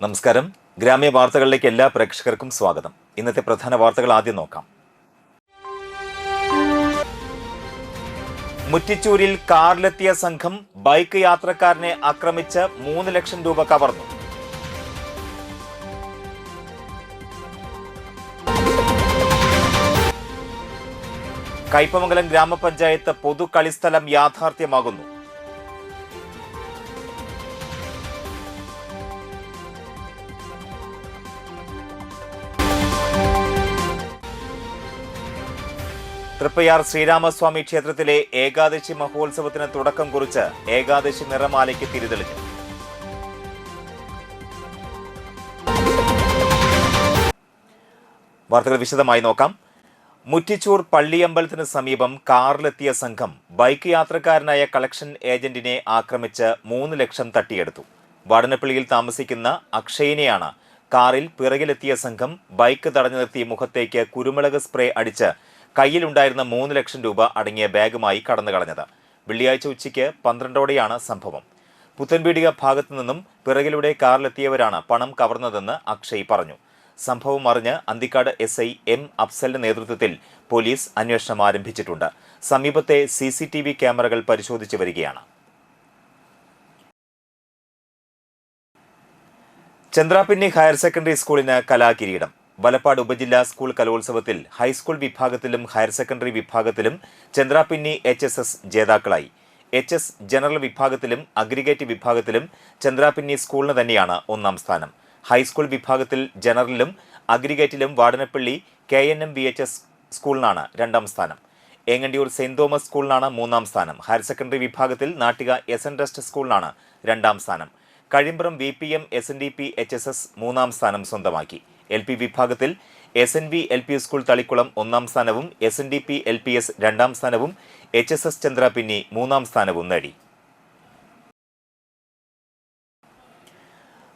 നമസ്കാരം. ഗ്രാമ്യ വാർത്തകളിലേക്ക് എല്ലാ പ്രേക്ഷകർക്കും സ്വാഗതം. ഇന്നത്തെ പ്രധാന വാർത്തകൾ ആദ്യം നോക്കാം. മുറ്റിച്ചൂരിൽ കാറിലെത്തിയ സംഘം ബൈക്ക് യാത്രക്കാരനെ ആക്രമിച്ച് 3 ലക്ഷം രൂപ കവർന്നു. കയ്പമംഗലം ഗ്രാമപഞ്ചായത്ത് പൊതു കളിസ്ഥലം യാഥാർത്ഥ്യമാകുന്നു. തൃപ്പയാർ ശ്രീരാമസ്വാമി ക്ഷേത്രത്തിലെ ഏകാദശി മഹോത്സവത്തിന് തുടക്കം കുറിച്ച് ഏകാദശി നിറമാലയ്ക്ക് തിരിതെളിഞ്ഞു. വാർത്തകൾ വിശദമായി നോക്കാം. മുറ്റിച്ചൂർ പള്ളിയമ്പലത്തിന് സമീപം കാറിലെത്തിയ സംഘം ബൈക്ക് യാത്രക്കാരനായ കളക്ഷൻ ഏജന്റിനെ ആക്രമിച്ച് 3 ലക്ഷം തട്ടിയെടുത്തു. വാടനപ്പള്ളിയിൽ താമസിക്കുന്ന അക്ഷയിനെയാണ് കാറിൽ പിറകിലെത്തിയ സംഘം ബൈക്ക് തടഞ്ഞു നിർത്തി മുഖത്തേക്ക് കുരുമുളക് സ്പ്രേ അടിച്ച് കയ്യിലുണ്ടായിരുന്ന 3 ലക്ഷം രൂപ അടങ്ങിയ ബാഗുമായി കടന്നു കളഞ്ഞത്. വെള്ളിയാഴ്ച ഉച്ചയ്ക്ക് 12ഓടെയാണ് സംഭവം. പുത്തൻപീടിക ഭാഗത്തു നിന്നും പിറകിലൂടെ കാറിലെത്തിയവരാണ് പണം കവർന്നതെന്ന് അക്ഷയ് പറഞ്ഞു. സംഭവം അറിഞ്ഞ് അന്തിക്കാട് SI M അഫ്സലിന്റെ നേതൃത്വത്തിൽ പോലീസ് അന്വേഷണം ആരംഭിച്ചിട്ടുണ്ട്. സമീപത്തെ CCTV ക്യാമറകൾ പരിശോധിച്ചു വരികയാണ്. ചന്ദ്രാപിന്നി ഹയർ സെക്കൻഡറി സ്കൂളിന് കലാകിരീടം. വലപ്പാട് ഉപജില്ലാ സ്കൂൾ കലോത്സവത്തിൽ ഹൈസ്കൂൾ വിഭാഗത്തിലും ഹയർ സെക്കൻഡറി വിഭാഗത്തിലും ചന്ദ്രാപിന്നി HSS ജേതാക്കളായി. HS ജനറൽ വിഭാഗത്തിലും അഗ്രിഗേറ്റ് വിഭാഗത്തിലും ചന്ദ്രാപിന്നി സ്കൂളിന് തന്നെയാണ് 1ാം സ്ഥാനം. ഹൈസ്കൂൾ വിഭാഗത്തിൽ ജനറലിലും അഗ്രിഗേറ്റിലും വാടനപ്പള്ളി KNM VHS സ്കൂളിനാണ് 2ാം സ്ഥാനം. ഏങ്ങണ്ടിയൂർ സെന്റ് തോമസ് സ്കൂളിനാണ് 3ാം സ്ഥാനം. ഹയർ സെക്കൻഡറി വിഭാഗത്തിൽ നാട്ടിക SN ട്രസ്റ്റ് സ്കൂളിനാണ് 2ാം സ്ഥാനം. കഴിമ്പ്രം VPM SNDP HSS 3ാം സ്ഥാനം സ്വന്തമാക്കി. LP വിഭാഗത്തിൽ SNV LP സ്കൂൾ തളിക്കുളം 1ാം സ്ഥാനവും SNDP LPS 2ാം സ്ഥാനവും HSS ചന്ദ്രാപിന്നി 3ാം സ്ഥാനവും നേടി.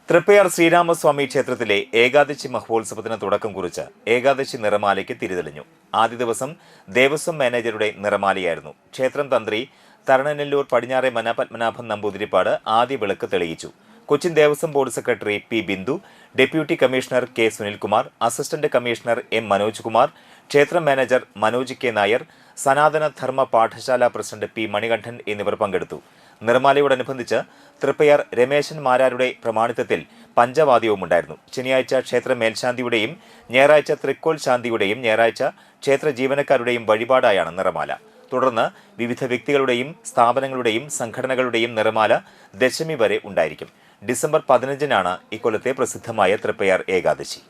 തൃപ്പയാർ ശ്രീരാമസ്വാമി ക്ഷേത്രത്തിലെ ഏകാദശി മഹോത്സവത്തിന് തുടക്കം കുറിച്ച് ഏകാദശി നിറമാലയ്ക്ക് തിരിതെളിഞ്ഞു. ആദ്യ ദിവസം ദേവസ്വം മാനേജറുടെ നിറമാലയായിരുന്നു. ക്ഷേത്രം തന്ത്രി തരണനെല്ലൂർ പടിഞ്ഞാറെ മനപത്മനാഭൻ നമ്പൂതിരിപ്പാട് ആദ്യ വിളക്ക് തെളിയിച്ചു. Cochin Devaswom board secretary P. Bindu, deputy commissioner K. Sunilkumar, assistant commissioner M. Manoj Kumar, ക്ഷേത്ര മാനേജർ മനോജ് K. നായർ, സനാതന ധർമ്മ പാഠശാല പ്രസിഡന്റ് P. മണികണ്ഠൻ എന്നിവർ പങ്കെടുത്തു. നിർമ്മാലയോടനുബന്ധിച്ച് തൃപ്പയാർ രമേശൻ മാരാരുടെ പ്രമാണിത്വത്തിൽ പഞ്ചവാദ്യവുമുണ്ടായിരുന്നു. ശനിയാഴ്ച ക്ഷേത്ര മേൽശാന്തിയുടെയും ഞായറാഴ്ച തൃക്കോൽ ശാന്തിയുടെയും ഞായറാഴ്ച ക്ഷേത്ര ജീവനക്കാരുടെയും വഴിപാടായാണ് നിറമാല. തുടർന്ന് വിവിധ വ്യക്തികളുടെയും സ്ഥാപനങ്ങളുടെയും സംഘടനകളുടെയും നിറമാല ദശമി വരെ ഉണ്ടായിരിക്കും. ഡിസംബർ 15-നാണ് ഇക്കൊല്ലത്തെ പ്രസിദ്ധമായ തൃപ്പയാർ ഏകാദശി.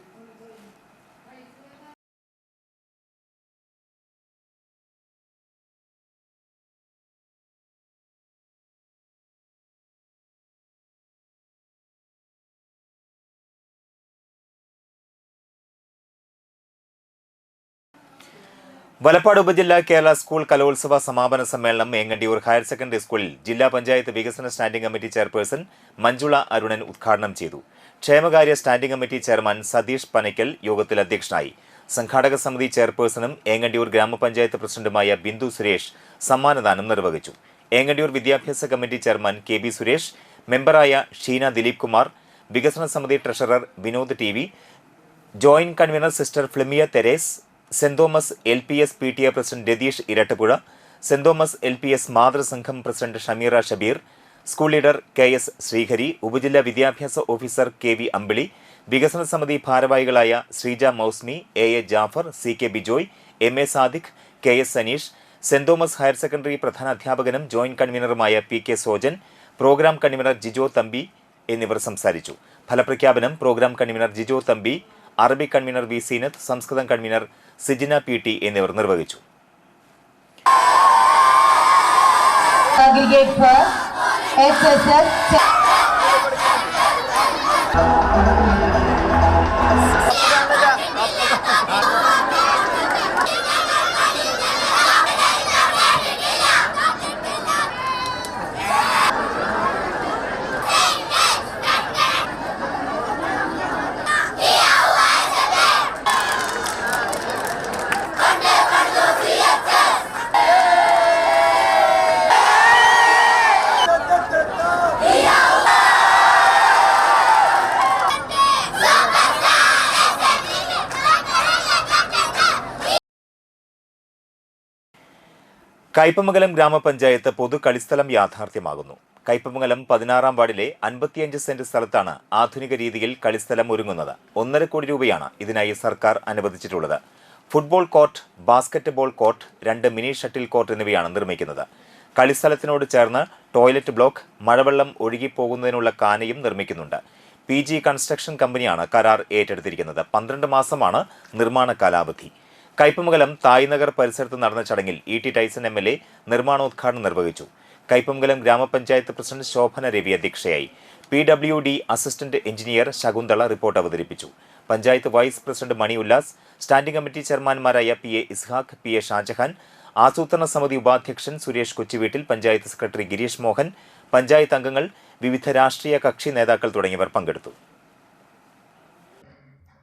വലപ്പാട് ഉപജില്ലാ കേരള സ്കൂൾ കലോത്സവ സമാപന സമ്മേളനം ഏങ്ങണ്ടിയൂർ ഹയർ സെക്കൻഡറി സ്കൂളിൽ ജില്ലാ പഞ്ചായത്ത് വികസന standing committee chairperson Manjula Arunan ഉദ്ഘാടനം ചെയ്തു. ക്ഷേമകാര്യ standing committee chairman Satheesh Panakkal യോഗത്തിൽ അധ്യക്ഷനായി. സംഘാടക സമിതി ചെയർപേഴ്സണും ഏങ്ങണ്ടിയൂർ ഗ്രാമപഞ്ചായത്ത് പ്രസിഡന്റുമായ ബിന്ദു സുരേഷ് സമ്മാനദാനം നിർവഹിച്ചു. ഏങ്ങണ്ടിയൂർ വിദ്യാഭ്യാസ കമ്മിറ്റി ചെയർമാൻ KB സുരേഷ്, മെമ്പറായ ഷീന ദിലീപ് കുമാർ, വികസന സമിതി treasurer Vinod TV, joint convener sister Flimia Theres, saint Thomas LPS PTA president Ratheesh Irattappuzha, saint Thomas LPS മാതൃസംഘം president Shameera Shabeer, school leader KS Sreehari, ഉപജില്ലാ വിദ്യാഭ്യാസ ഓഫീസർ KV അമ്പിളി, വികസന സമിതി ഭാരവാഹികളായ Sreeja Mousmi, AA Jafar, CK Bijoy, MA Sadiq, KS Saneesh, saint Thomas higher secondary പ്രധാനാധ്യാപകനും ജോയിന്റ് കൺവീനറുമായ PK Sojan, programme convener Jijo Thampi എന്നിവർ സംസാരിച്ചു. ഫലപ്രഖ്യാപനം programme convener Jijo Thampi, Arabic convener V. Seenath, സംസ്കൃതം കൺവീനർ സിജിന PT എന്നിവർ നിർവഹിച്ചു. Yeah! കയ്പമംഗലം ഗ്രാമപഞ്ചായത്ത് പൊതു കളിസ്ഥലം യാഥാർത്ഥ്യമാകുന്നു. കയ്പമംഗലം 16-ാം വാർഡിലെ 55 സെന്റ് സ്ഥലത്താണ് ആധുനിക രീതിയിൽ കളിസ്ഥലം ഒരുങ്ങുന്നത്. 1.5 കോടി രൂപയാണ് ഇതിനായി സർക്കാർ അനുവദിച്ചിട്ടുള്ളത്. Football court, basketball court, 2 mini shuttle court എന്നിവയാണ് നിർമ്മിക്കുന്നത്. കളിസ്ഥലത്തിനോട് ചേർന്ന് ടോയ്ലറ്റ് ബ്ലോക്ക്, മഴവെള്ളം ഒഴുകിപ്പോകുന്നതിനുള്ള കാനയും നിർമ്മിക്കുന്നുണ്ട്. PG കൺസ്ട്രക്ഷൻ കമ്പനിയാണ് കരാർ ഏറ്റെടുത്തിരിക്കുന്നത്. 12 മാസമാണ് നിർമ്മാണ കാലാവധി. കയ്പമംഗലം തായ്നഗർ പരിസരത്ത് നടന്ന ചടങ്ങിൽ E.T. ടൈസൺ MLA നിർമ്മാണോദ്ഘാടനം നിർവഹിച്ചു. കയ്പമംഗലം ഗ്രാമപഞ്ചായത്ത് പ്രസിഡന്റ് ശോഭന രവി അധ്യക്ഷയായി. PWD assistant engineer Shakuntala report അവതരിപ്പിച്ചു. Panchayat vice president Mani Ullas, standing committee ചെയർമാൻമാരായ PA ഇസ്ഹാഖ്, PA ഷാജഹാൻ, ആസൂത്രണ സമിതി ഉപാധ്യക്ഷൻ സുരേഷ് കൊച്ചുവീട്ടിൽ, പഞ്ചായത്ത് സെക്രട്ടറി ഗിരീഷ് മോഹൻ, പഞ്ചായത്ത് അംഗങ്ങൾ, വിവിധ രാഷ്ട്രീയ കക്ഷി നേതാക്കൾ തുടങ്ങിയവർ പങ്കെടുത്തു.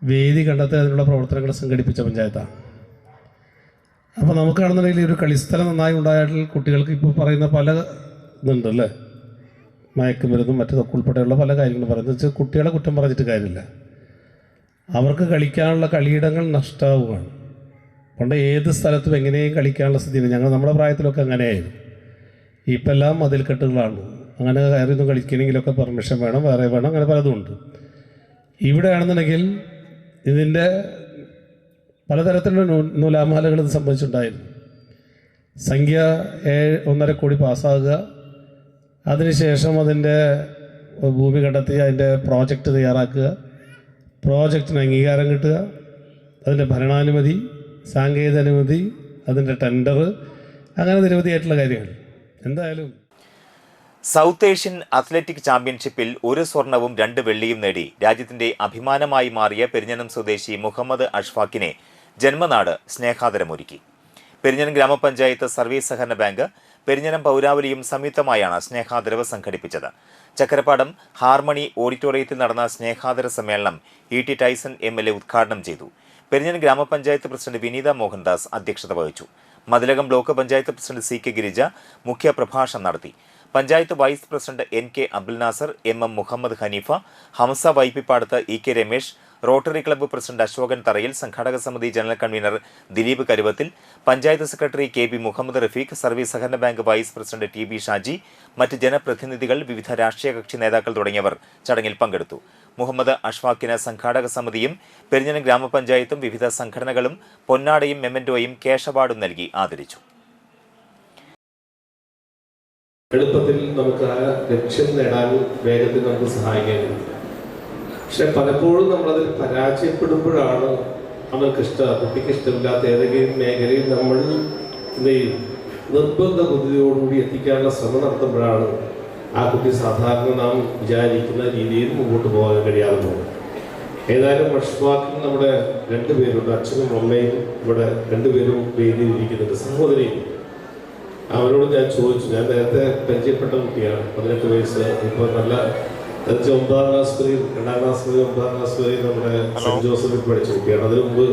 വേദി കണ്ടെത്തി അതിനുള്ള പ്രവർത്തനങ്ങൾ സംഘടിപ്പിച്ച പഞ്ചായത്താണ്. അപ്പോൾ നമുക്കാണെന്നുണ്ടെങ്കിൽ ഒരു കളിസ്ഥലം നന്നായി ഉണ്ടായാൽ കുട്ടികൾക്ക് ഇപ്പോൾ പറയുന്ന പല ഇതുണ്ടല്ലേ, മയക്കുമരുന്നും മറ്റതൊക്കെ ഉൾപ്പെടെയുള്ള പല കാര്യങ്ങളും പറയുന്നത് വെച്ചാൽ കുട്ടികളെ കുറ്റം പറഞ്ഞിട്ട് കാര്യമില്ല. അവർക്ക് കളിക്കാനുള്ള കളിയിടങ്ങൾ നഷ്ടമാവുകയാണ്. പണ്ട് ഏത് സ്ഥലത്തും എങ്ങനെയും കളിക്കാനുള്ള സ്ഥിതി നമ്മുടെ പ്രായത്തിലൊക്കെ അങ്ങനെയായിരുന്നു. ഇപ്പം എല്ലാം മതിൽക്കെട്ടുകളാണ്. അങ്ങനെ കയറിയൊന്നും കളിക്കണമെങ്കിലൊക്കെ പെർമിഷൻ വേണം, വേറെ വേണം, അങ്ങനെ പലതും ഉണ്ട്. ഇവിടെയാണെന്നുണ്ടെങ്കിൽ ഇതിൻ്റെ പലതരത്തിലുള്ള നൂലാമാലകൾ ഇത് സംബന്ധിച്ചുണ്ടായിരുന്നു. സംഖ്യ 1.5 കോടി പാസ്സാകുക, അതിനുശേഷം അതിൻ്റെ ഭൂമി കണ്ടെത്തി അതിൻ്റെ പ്രോജക്റ്റ് തയ്യാറാക്കുക, പ്രോജക്റ്റിന് അംഗീകാരം കിട്ടുക, അതിൻ്റെ ഭരണാനുമതി, സാങ്കേതിക അനുമതി, അതിൻ്റെ ടെൻഡർ, അങ്ങനെ നിരവധിയായിട്ടുള്ള കാര്യങ്ങൾ. എന്തായാലും സൗത്ത് ഏഷ്യൻ അത്ലറ്റിക് ചാമ്പ്യൻഷിപ്പിൽ 1 സ്വർണവും 2 വെള്ളിയും നേടി രാജ്യത്തിന്റെ അഭിമാനമായി മാറിയ പെരിഞ്ഞനം സ്വദേശി മുഹമ്മദ് അഷ്ഫാഖിനെ ജന്മനാട് സ്നേഹാദരമൊരുക്കി. പെരിഞ്ഞനം ഗ്രാമപഞ്ചായത്ത് സർവീസ് സഹകരണ ബാങ്ക്, പെരിഞ്ഞനം പൗരാവലിയും സംയുക്തമായാണ് സ്നേഹാദരവ് സംഘടിപ്പിച്ചത്. ചക്കരപ്പാടം ഹാർമണി ഓഡിറ്റോറിയത്തിൽ നടന്ന സ്നേഹാദര സമ്മേളനം E.T. ടൈസൺ MLA ഉദ്ഘാടനം ചെയ്തു. പെരിഞ്ഞനം ഗ്രാമപഞ്ചായത്ത് പ്രസിഡന്റ് വിനീത മോഹൻദാസ് അധ്യക്ഷത വഹിച്ചു. Mathilakam block panchayat president CK Girija മുഖ്യ പ്രഭാഷണം നടത്തി. Panchayat vice president NK Abdul Nasar, MM Muhammad Haneefa, Hamza Vaippippadath EK Ramesh, Rotary club president Ashokan Tharayil, സംഘാടക സമിതി general convener Dileep Karuvathil, panchayat secretary KB Muhammad Rafeeq, service സഹകരണ bank vice president TB Shaji, മറ്റ് ജനപ്രതിനിധികൾ, വിവിധ രാഷ്ട്രീയ കക്ഷി നേതാക്കൾ തുടങ്ങിയവർ ചടങ്ങിൽ പങ്കെടുത്തു. മുഹമ്മദ് അഷ്ഫാഖിന് സംഘാടക സമിതിയും പെരിഞ്ഞനം ഗ്രാമപഞ്ചായത്തും വിവിധ സംഘടനകളും പൊന്നാടയും മെമന്റോയും ക്യാഷ് അവാർഡും നൽകി ആദരിച്ചു. എളുപ്പത്തിൽ നമുക്ക് ആ ലക്ഷ്യം നേടാൻ വേഗത്തിൽ നമുക്ക് സഹായിക്കാൻ. പക്ഷെ പലപ്പോഴും നമ്മളതിൽ പരാജയപ്പെടുമ്പോഴാണ് കുട്ടിക്ക് ഇഷ്ടമില്ലാത്ത ഏതെങ്കിലും മേഖലയിൽ നമ്മൾ നിർബന്ധ ബുദ്ധിയോടുകൂടി എത്തിക്കാനുള്ള ശ്രമം നടത്തുമ്പോഴാണ് ആ കുട്ടി സാധാരണ നാം വിചാരിക്കുന്ന രീതിയിൽ മുമ്പോട്ട് പോകാൻ കഴിയാതെ പോകും. ഏതായാലും അഷ്ഫാഖിന് നമ്മുടെ 2 പേരുണ്ട്, അച്ഛനും അമ്മയും ഇവിടെ 2 പേരും വേദിയിൽ ഇരിക്കുന്നുണ്ട്, സഹോദരിയും. അവരോട് ഞാൻ ചോദിച്ചു, ഞാൻ നേരത്തെ പരിചയപ്പെട്ട കുട്ടിയാണ്, 18 വയസ്സ്, ഇപ്പോൾ നല്ല 9ാം ക്ലാസ് വരെ 2ാം ക്ലാസ് വരെ 9ാം ക്ലാസ് വരെ നമ്മുടെ സെന്റ് ജോസഫിൽ പഠിച്ച കുട്ടിയാണ്. അതിനു മുമ്പ്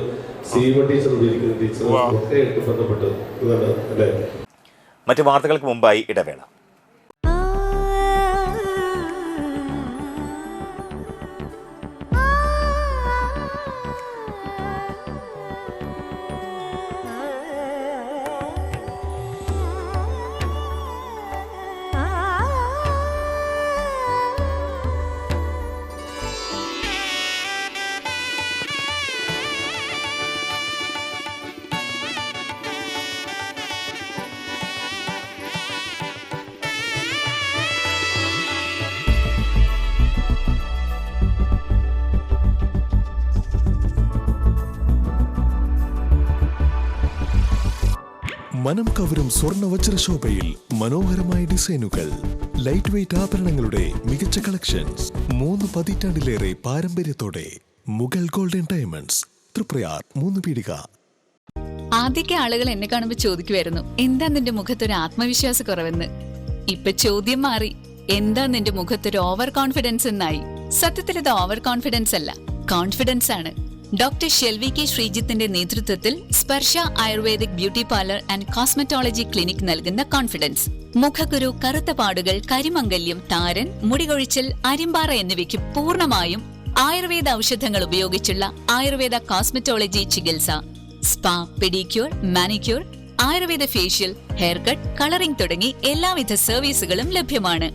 സീമ ടീച്ചർ ഉപയോഗിക്കുന്ന ടീച്ചർ ഒക്കെ ആയിട്ട് ബന്ധപ്പെട്ട് ഇതാണ് അല്ലേ. മറ്റു വാർത്തകൾക്ക് മുമ്പായി ഇടവേള. മനം കവരും സ്വർണ്ണ വജ്രശോഭയിൽ മനോഹരമായ ഡിസൈനുകൾ, ലൈറ്റ് വെയ്റ്റ് ആഭരണങ്ങളുടെ മികച്ച കളക്ഷൻസ്, 3 പതിറ്റാണ്ടിലേറെ പാരമ്പര്യത്തോടെ മുഗൾ ഗോൾഡൻ ഡയമണ്ട്സ്, തൃപ്രയാർ 3 പീടിക. ആദ്യമൊക്കെ ആളുകൾ എന്നെ കാണുമ്പോൾ ചോദിക്കുമായിരുന്നു, എന്താ നിന്റെ മുഖത്തൊരു ആത്മവിശ്വാസ കുറവെന്ന്. ഇപ്പൊ ചോദ്യം മാറി, എന്താ നിന്റെ മുഖത്തൊരു ഓവർ കോൺഫിഡൻസ് എന്നായി. സത്യത്തിൽ ഇത് ഓവർ കോൺഫിഡൻസ് അല്ല, കോൺഫിഡൻസ് ആണ്. ഡോക്ടർ ഷെൽവി കെ ശ്രീജിത്തിന്റെ നേതൃത്വത്തിൽ Sparsha Ayurvedic beauty parlour and cosmetology clinic നൽകുന്ന കോൺഫിഡൻസ്. മുഖക്കുരു, കറുത്ത പാടുകൾ, കരിമംഗല്യം, താരൻ, മുടികൊഴിച്ചിൽ, അരിമ്പാറ എന്നിവയ്ക്ക് പൂർണ്ണമായും ആയുർവേദ ഔഷധങ്ങൾ ഉപയോഗിച്ചുള്ള ആയുർവേദ കോസ്മെറ്റോളജി ചികിത്സ. Spa, pedicure, manicure, Ayurveda facial, hair cut, colouring തുടങ്ങി എല്ലാവിധ സർവീസുകളും ലഭ്യമാണ്.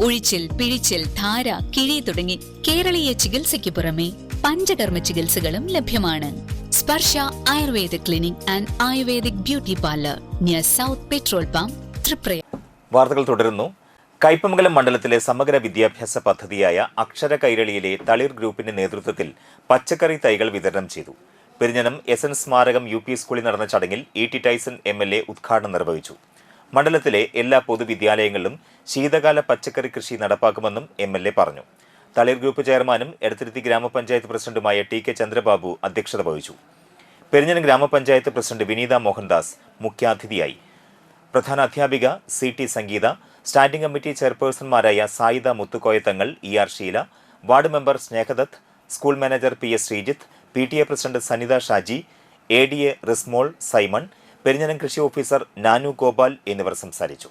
ഉഴിച്ചിൽ, പിഴിച്ചിൽ, ധാര, കിഴി തുടങ്ങി കേരളീയ ചികിത്സയ്ക്ക് പുറമെ പഞ്ചകർമ്മ ചികിത്സകളും ലഭ്യമാണ്. Sparsha Ayurveda clinic and Ayurvedic beauty parlour near south petrol pump, Triprayar. വാർത്തകൾ തുടരുന്നു. കയ്പമംഗലം മണ്ഡലത്തിലെ സമഗ്ര വിദ്യാഭ്യാസ പദ്ധതിയായ അക്ഷര കൈരളിയിലെ തളിർ ഗ്രൂപ്പിന്റെ നേതൃത്വത്തിൽ പച്ചക്കറി തൈകൾ വിതരണം ചെയ്തു. പെരിഞ്ഞനം എസ്.എൻ. സ്മാരകം UP സ്കൂളിൽ നടന്ന ചടങ്ങിൽ E.T. ടൈസൺ MLA ഉദ്ഘാടനം നിർവഹിച്ചു. മണ്ഡലത്തിലെ എല്ലാ പൊതുവിദ്യാലയങ്ങളിലും ശീതകാല പച്ചക്കറി കൃഷി നടപ്പാക്കുമെന്നും MLA പറഞ്ഞു. തളിർ ഗ്രൂപ്പ് ചെയർമാനും എടത്തിരുത്തി ഗ്രാമപഞ്ചായത്ത് പ്രസിഡന്റുമായ T.K. ചന്ദ്രബാബു അധ്യക്ഷത വഹിച്ചു. പെരിഞ്ഞനം ഗ്രാമപഞ്ചായത്ത് പ്രസിഡന്റ് വിനീത മോഹൻദാസ് മുഖ്യാതിഥിയായി. പ്രധാന അധ്യാപിക C.T. സംഗീത, സ്റ്റാൻഡിംഗ് കമ്മിറ്റി ചെയർപേഴ്സൺമാരായ Sayida Muthukoyathangal, E.R. Sheela, ward member Snehadath, school manager P.S. Sreejith, PTA president Sanitha Shaji, ADA Rismol Simon, Perinjanam കൃഷി ഓഫീസർ നാനു ഗോപാൽ എന്നിവർ സംസാരിച്ചു.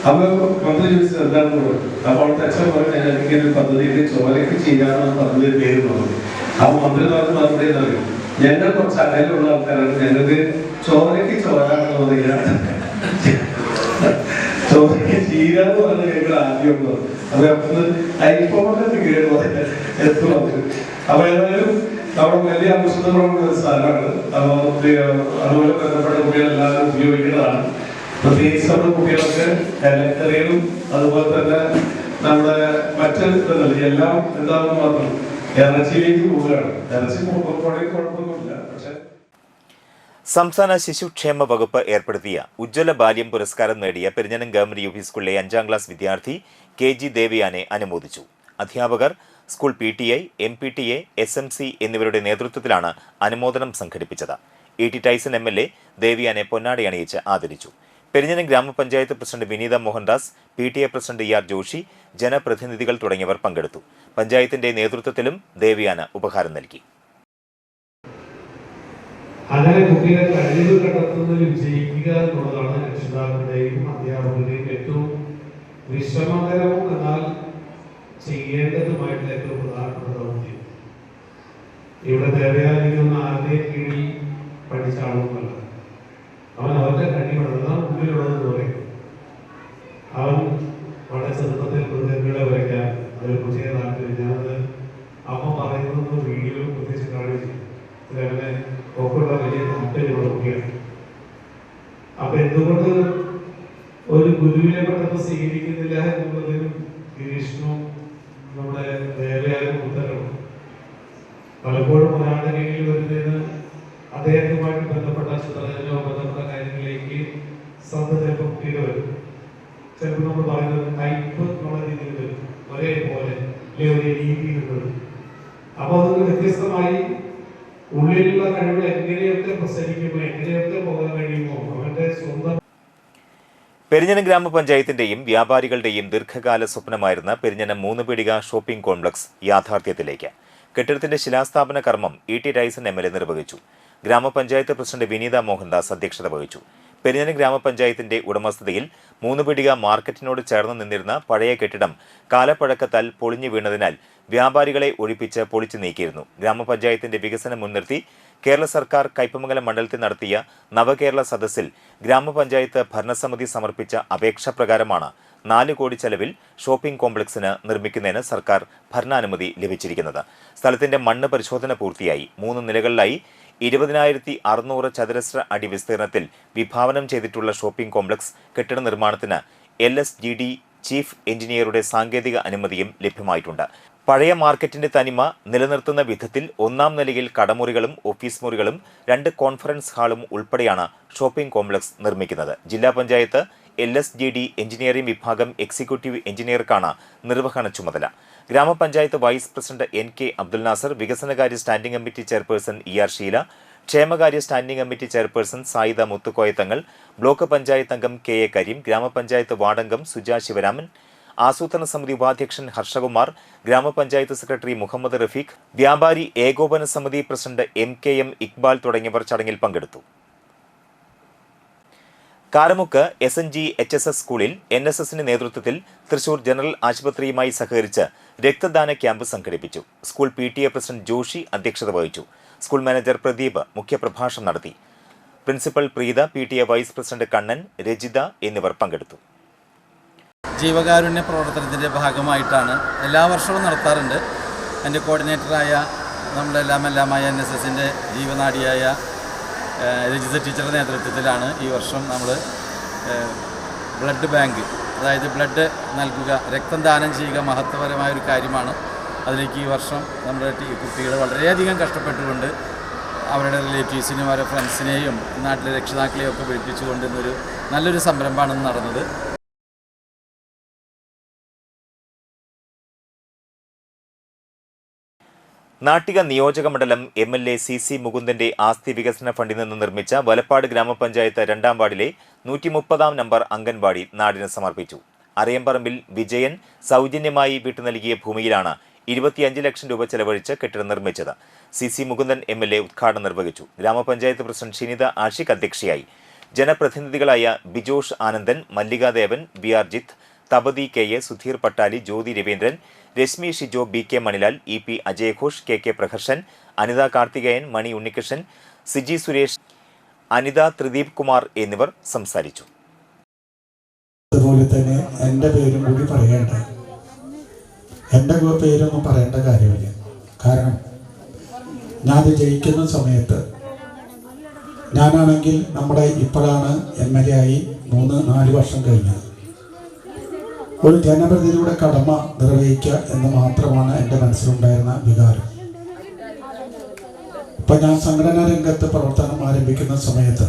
അപ്പോൾ മന്ത്രി ചോദിച്ചത് എന്താണെന്ന് പറഞ്ഞു. അപ്പോൾ അവിടുത്തെ അച്ഛൻ പറഞ്ഞു, ഞാൻ ഇങ്ങനെ ഒരു പദ്ധതിയുടെ ചോരയ്ക്ക് ചെയ്യാമെന്ന് പദ്ധതി പേര് പറഞ്ഞു. അപ്പോൾ മന്ത്രി പറഞ്ഞ മറുപടി നൽകി, ഞങ്ങൾ കുറച്ച് അകലുള്ള ആൾക്കാരാണ്, ഞങ്ങൾക്ക് ചോരയ്ക്ക് ചോരാണെന്ന് പറയുക, ചോരയ്ക്ക് ചീരാന്ന് പറഞ്ഞ ഞങ്ങൾ ആദ്യം പറഞ്ഞു. അത് അരിപ്പൊക്കെ കേട് പറയാൻ അപ്പൊ ഏതായാലും നമ്മുടെ വലിയ ആവശ്യമുള്ള ഒരു സ്ഥലമാണ്. അപ്പോൾ അതുപോലെ ബന്ധപ്പെട്ട കുട്ടികളെല്ലാവരും ഉപയോഗിക്കുന്നതാണ്. പ്രത്യേകിച്ച് നമ്മുടെ കുട്ടികളൊക്കെ ഇലക്കറികളും അതുപോലെ തന്നെ നമ്മുടെ മറ്റ് എല്ലാം എന്താണെന്ന് മാത്രം ഇറച്ചിയിലേക്ക് പോവുകയാണ്. ഇറച്ചി പോകുമ്പോഴേക്കും കുഴപ്പമൊന്നുമില്ല. പക്ഷെ സംസ്ഥാന ശിശുക്ഷേമ വകുപ്പ് ഏർപ്പെടുത്തിയ ഉജ്ജ്വല ബാല്യം പുരസ്കാരം നേടിയ പെരിഞ്ഞനം ഗവൺമെന്റ് UP സ്കൂളിലെ 5ാം ക്ലാസ് വിദ്യാർത്ഥി KG ദേവിയാനെ അനുമോദിച്ചു. അധ്യാപകർ, സ്കൂൾ PTA, MPTA, SMC എന്നിവരുടെ നേതൃത്വത്തിലാണ് അനുമോദനം സംഘടിപ്പിച്ചത്. E.T. ടൈസൺ MLA ദേവിയാനെ പൊന്നാടി അണിയിച്ച് ആദരിച്ചു. Perinjanam gramapanchayat president Vineetha Mohandas, PTA president E.R. Joshi, ജനപ്രതിനിധികൾ തുടങ്ങിയവർ പങ്കെടുത്തു. പഞ്ചായത്തിന്റെ നേതൃത്വത്തിലും ദേവിയാന് ഉപഹാരം നൽകി. അങ്ങനെ കുട്ടികളെ കഴിവ് കണ്ടെത്തുന്നതിൽ വിജയിക്കുക എന്നുള്ളതാണ് രക്ഷിതാക്കളുടെയും അധ്യാപകരുടെയും ഏറ്റവും വിശ്രമകരവും എന്നാൽ ചെയ്യേണ്ടതുമായിട്ടുള്ള ഏറ്റവും പ്രധാനപ്പെട്ട ദൗത്യം. ഇവിടെ ദേവയാനിക്കുന്ന ആരുടെയും കീഴിൽ പഠിച്ച ആളൊന്നുമല്ല. അവൻ അവന്റെ കഴിവുകളെല്ലാം ഉള്ളിലുള്ളതെന്ന് പറയും. അവൻ വളരെ ചെറുപ്പത്തിൽ മൃഗങ്ങളെ വരയ്ക്കാൻ അതിൽ പുതിയ താല്പര്യം. ഞാനത് അമ്മ പറയുന്നത് വീഡിയോ പ്രത്യേകിച്ച് കാണിച്ചു. അവനെ ഒക്കെയുള്ള വലിയ താല്പര്യമുള്ള കുട്ടിയാണ്. അപ്പൊ എന്തുകൊണ്ട് ഒരു ഗുരുവിനെ പെട്ടെന്ന് സ്വീകരിക്കുന്നില്ല എന്നുള്ളതിനും ഗിരീഷിനും നമ്മുടെ ദേവയാനും ഉത്തരവുണ്ട്. പലപ്പോഴും ഒരാളുടെ കീഴിൽ വരുന്നതിന് അദ്ദേഹവുമായിട്ട് ബന്ധപ്പെട്ട ചിത്രരചനയോ ബന്ധപ്പെട്ട കാര്യങ്ങളിലേക്ക് ശ്രദ്ധ ചിലപ്പോൾ കുട്ടികൾ വരും. ചിലപ്പോൾ നമ്മൾ പറയുന്നത് ടൈപ്പ് എന്നുള്ള രീതിയിൽ വരും, ഒരേപോലെ അല്ലെ ഒരേ രീതിയിൽ വരും. അപ്പൊ അതിന് വ്യത്യസ്തമായി ഉള്ളിലുള്ള കഴിവുകൾ എങ്ങനെയൊക്കെ പ്രസരിക്കുമോ, എങ്ങനെയൊക്കെ പോകാൻ കഴിയുമോ അവന്റെ സ്വന്തം. പെരിഞ്ഞനം ഗ്രാമപഞ്ചായത്തിന്റെയും വ്യാപാരികളുടെയും ദീർഘകാല സ്വപ്നമായിരുന്ന പെരിഞ്ഞനം 3 പീടിക ഷോപ്പിംഗ് കോംപ്ലക്സ് യാഥാർത്ഥ്യത്തിലേക്ക്. കെട്ടിടത്തിന്റെ ശിലാസ്ഥാപന കർമ്മം E.T. ടൈസൺ MLA നിർവഹിച്ചു. ഗ്രാമപഞ്ചായത്ത് പ്രസിഡന്റ് വിനീത മോഹൻദാസ് അധ്യക്ഷത വഹിച്ചു. പെരിഞ്ഞനം ഗ്രാമപഞ്ചായത്തിന്റെ ഉടമസ്ഥതയിൽ 3 പീടിക മാർക്കറ്റിനോട് ചേർന്ന് നിന്നിരുന്ന പഴയ കെട്ടിടം കാലപ്പഴക്കത്താൽ പൊളിഞ്ഞു വീണതിനാൽ വ്യാപാരികളെ ഒഴിപ്പിച്ച് പൊളിച്ചു നീക്കിയിരുന്നു. ഗ്രാമപഞ്ചായത്തിന്റെ വികസനം മുൻനിർത്തി കേരള സർക്കാർ കയ്പമംഗലം മണ്ഡലത്തിൽ നടത്തിയ നവകേരള സദസ്സിൽ ഗ്രാമപഞ്ചായത്ത് ഭരണസമിതി സമർപ്പിച്ച അപേക്ഷ പ്രകാരമാണ് 4 കോടി ചെലവിൽ ഷോപ്പിംഗ് കോംപ്ലക്സിന് നിർമ്മിക്കുന്നതിന് സർക്കാർ ഭരണാനുമതി ലഭിച്ചിരിക്കുന്നത്. സ്ഥലത്തിന്റെ മണ്ണ് പരിശോധന പൂർത്തിയായി. 3 നിലകളിലായി 20,600 ചതുരശ്ര അടി വിസ്തീർണത്തിൽ വിഭാവനം ചെയ്തിട്ടുള്ള ഷോപ്പിംഗ് കോംപ്ലക്സ് കെട്ടിട നിർമ്മാണത്തിന് LSGD ചീഫ് എഞ്ചിനീയറുടെ സാങ്കേതിക അനുമതിയും ലഭ്യമായിട്ടുണ്ട്. പഴയ മാർക്കറ്റിന്റെ തനിമ നിലനിർത്തുന്ന വിധത്തിൽ 1ാം നിലയിൽ കടമുറികളും ഓഫീസ് മുറികളും 2 കോൺഫറൻസ് ഹാളും ഉൾപ്പെടെയാണ് ഷോപ്പിംഗ് കോംപ്ലക്സ് നിർമ്മിക്കുന്നത്. ജില്ലാ പഞ്ചായത്ത് LSGD എഞ്ചിനീയറിംഗ് വിഭാഗം എക്സിക്യൂട്ടീവ് എഞ്ചിനീയർക്കാണ് നിർവഹണ ചുമതല. Gramapanchayat vice president NK Abdul Nasar, വികസനകാര്യ standing committee chairperson E.R. Sheela, ക്ഷേമകാര്യ standing committee chairperson Sayida Muthukoyathangal, block panchayat അംഗം KA കരീം, ഗ്രാമപഞ്ചായത്ത് വാർഡംഗം സുജ ശിവരാമൻ, ആസൂത്രണ സമിതി ഉപാധ്യക്ഷൻ ഹർഷകുമാർ, ഗ്രാമപഞ്ചായത്ത് സെക്രട്ടറി മുഹമ്മദ് റഫീഖ്, വ്യാപാരി ഏകോപന സമിതി പ്രസിഡന്റ് MKM ഇക്ബാൽ തുടങ്ങിയവർ ചടങ്ങിൽ പങ്കെടുത്തു. കാരമുക്ക് SNG HSS സ്കൂളിൽ NSSന്റെ നേതൃത്വത്തിൽ തൃശൂർ ജനറൽ ആശുപത്രിയുമായി സഹകരിച്ച് രക്തദാന ക്യാമ്പ് സംഘടിപ്പിച്ചു. സ്കൂൾ PTA പ്രസിഡന്റ് ജോഷി അധ്യക്ഷത വഹിച്ചു. സ്കൂൾ മാനേജർ പ്രദീപ് മുഖ്യപ്രഭാഷണം നടത്തി. Principal Preetha, PTA vice president Kannan, Rajitha എന്നിവർ പങ്കെടുത്തു. ജീവകാരുണ്യ പ്രവർത്തനത്തിൻ്റെ ഭാഗമായിട്ടാണ് എല്ലാ വർഷവും നടത്താറുണ്ട്. എൻ്റെ കോർഡിനേറ്ററായ നമ്മുടെ എല്ലാമായ NSSൻ്റെ ജീവനാഡിയായ രജിത ടീച്ചറുടെ നേതൃത്വത്തിലാണ് ഈ വർഷം നമ്മൾ ബ്ലഡ് ബാങ്ക്, അതായത് ബ്ലഡ് നൽകുക, രക്തം ദാനം ചെയ്യുക മഹത്വപരമായ ഒരു കാര്യമാണ്. അതിലേക്ക് ഈ വർഷം നമ്മുടെ കുട്ടികൾ വളരെയധികം കഷ്ടപ്പെട്ടുകൊണ്ട് അവരുടെ റിലേറ്റീവ്സിനും അവരുടെ ഫ്രണ്ട്സിനെയും നാട്ടിലെ രക്ഷിതാക്കളെയും ഒക്കെ വിളിപ്പിച്ചുകൊണ്ട് ഇന്നൊരു നല്ലൊരു സംരംഭമാണ് നടന്നത്. നാട്ടിക നിയോജക മണ്ഡലം MLA CC മുകുന്ദന്റെ ആസ്തി വികസന ഫണ്ടിൽ നിന്ന് നിർമ്മിച്ച വലപ്പാട് ഗ്രാമപഞ്ചായത്ത് 2-ാം വാർഡിലെ 130-ാം നമ്പർ അംഗൻവാടി നാടിന് സമർപ്പിച്ചു. അരയമ്പറമ്പിൽ വിജയൻ സൗജന്യമായി വിട്ടു നൽകിയ ഭൂമിയിലാണ് 25 ലക്ഷം രൂപ ചെലവഴിച്ച് കെട്ടിടം നിർമ്മിച്ചത്. CC മുകുന്ദൻ MLA ഉദ്ഘാടനം നിർവഹിച്ചു. ഗ്രാമപഞ്ചായത്ത് പ്രസിഡന്റ് ഷിനിത ആഷിഖ് അധ്യക്ഷയായി. ജനപ്രതിനിധികളായ ബിജോഷ് ആനന്ദൻ, മല്ലികാദേവൻ, BR ജിത്ത്, തപതി KA, സുധീർ പട്ടാലി, ജ്യോതി Raveendran, Rashmi Shijo, BK Manilal, EP അജയഘോഷ്, KK Praharshan, Anitha Karthikeyan, മണി ഉണ്ണികൃഷ്ണൻ, സിജി സുരേഷ്, അനിത ത്രിദീപ് കുമാർ എന്നിവർ സംസാരിച്ചു. അതുപോലെ തന്നെ എൻ്റെ പേരും കൂടി പറയേണ്ട, എൻ്റെ പേരൊന്നും പറയേണ്ട കാര്യമില്ല. കാരണം ഞാൻ ജയിക്കുന്ന സമയത്ത് ഞാനാണെങ്കിൽ നമ്മുടെ ഇപ്പോഴാണ് MLA ആയി 3-4 വർഷം കഴിഞ്ഞത്. ഒരു ജനപ്രതിനിധിയുടെ കടമ നിർവഹിക്കുക എന്ന് മാത്രമാണ് എൻ്റെ മനസ്സിലുണ്ടായിരുന്ന വികാരം. ഇപ്പം ഞാൻ സംഘടനാ രംഗത്ത് പ്രവർത്തനം ആരംഭിക്കുന്ന സമയത്ത്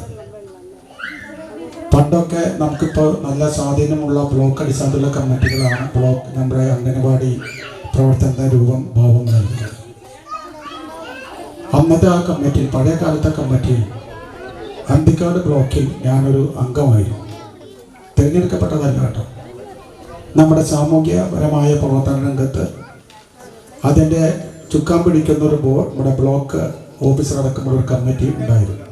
പണ്ടൊക്കെ നമുക്കിപ്പോൾ നല്ല സ്വാധീനമുള്ള ബ്ലോക്ക് അടിസ്ഥാനത്തിലുള്ള കമ്മിറ്റികളാണ് നമ്മുടെ അംഗനവാടി പ്രവർത്തനത്തെ ഭാവം നൽകുന്നത്. അന്നത്തെ ആ കമ്മിറ്റിയിൽ, പഴയ കാലത്തെ കമ്മിറ്റിയിൽ അന്തിക്കാട് ബ്ലോക്കിൽ ഞാനൊരു അംഗമായിരുന്നു. തിരഞ്ഞെടുക്കപ്പെട്ടതല്ല കേട്ടോ. നമ്മുടെ സാമൂഹ്യപരമായ പ്രവർത്തന രംഗത്ത് അതിൻ്റെ ചുക്കാൻ പിടിക്കുന്ന ഒരു നമ്മുടെ ബ്ലോക്ക് ഓഫീസർ അടക്കമുള്ള ഒരു കമ്മിറ്റി ഉണ്ടായിരുന്നു.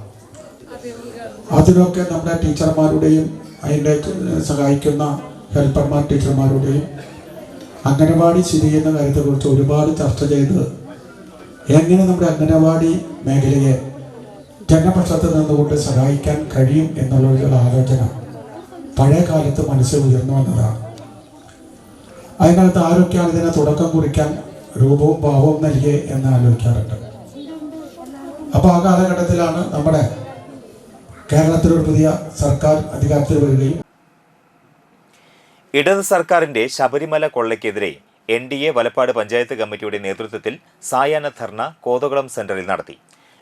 അതിനൊക്കെ നമ്മുടെ ടീച്ചർമാരുടെയും അതിൻ്റെ സഹായിക്കുന്ന ഹെൽപ്പർമാർ ടീച്ചർമാരുടെയും അംഗനവാടി സ്ഥിതി ചെയ്യുന്ന കാര്യത്തെക്കുറിച്ച് ഒരുപാട് ചർച്ച ചെയ്ത് എങ്ങനെ നമ്മുടെ അംഗനവാടി മേഖലയെ ജനപക്ഷത്ത് നിന്നുകൊണ്ട് സഹായിക്കാൻ കഴിയും എന്നുള്ളൊരു ആലോചന പഴയ കാലത്ത് മനസ്സിൽ ഉയർന്നു വന്നതാണ്. അതിനകത്ത് ആരൊക്കെയാണ് ഇതിനെ തുടക്കം കുറിക്കാൻ രൂപവും ഭാവവും നൽകിയേ എന്ന് ആലോചിക്കാറുണ്ട്. അപ്പോൾ ആ കാലഘട്ടത്തിലാണ് നമ്മുടെ കേരളത്തിലൊരു പുതിയ സർക്കാർ അധികാരത്തിൽ വരികയും ഇടത് സർക്കാരിന്റെ ശബരിമല കൊള്ളയ്ക്കെതിരെ NDA വലപ്പാട് പഞ്ചായത്ത് കമ്മിറ്റിയുടെ നേതൃത്വത്തിൽ സായാഹ്ന ധർണ കോതകുളം സെന്ററിൽ നടത്തി.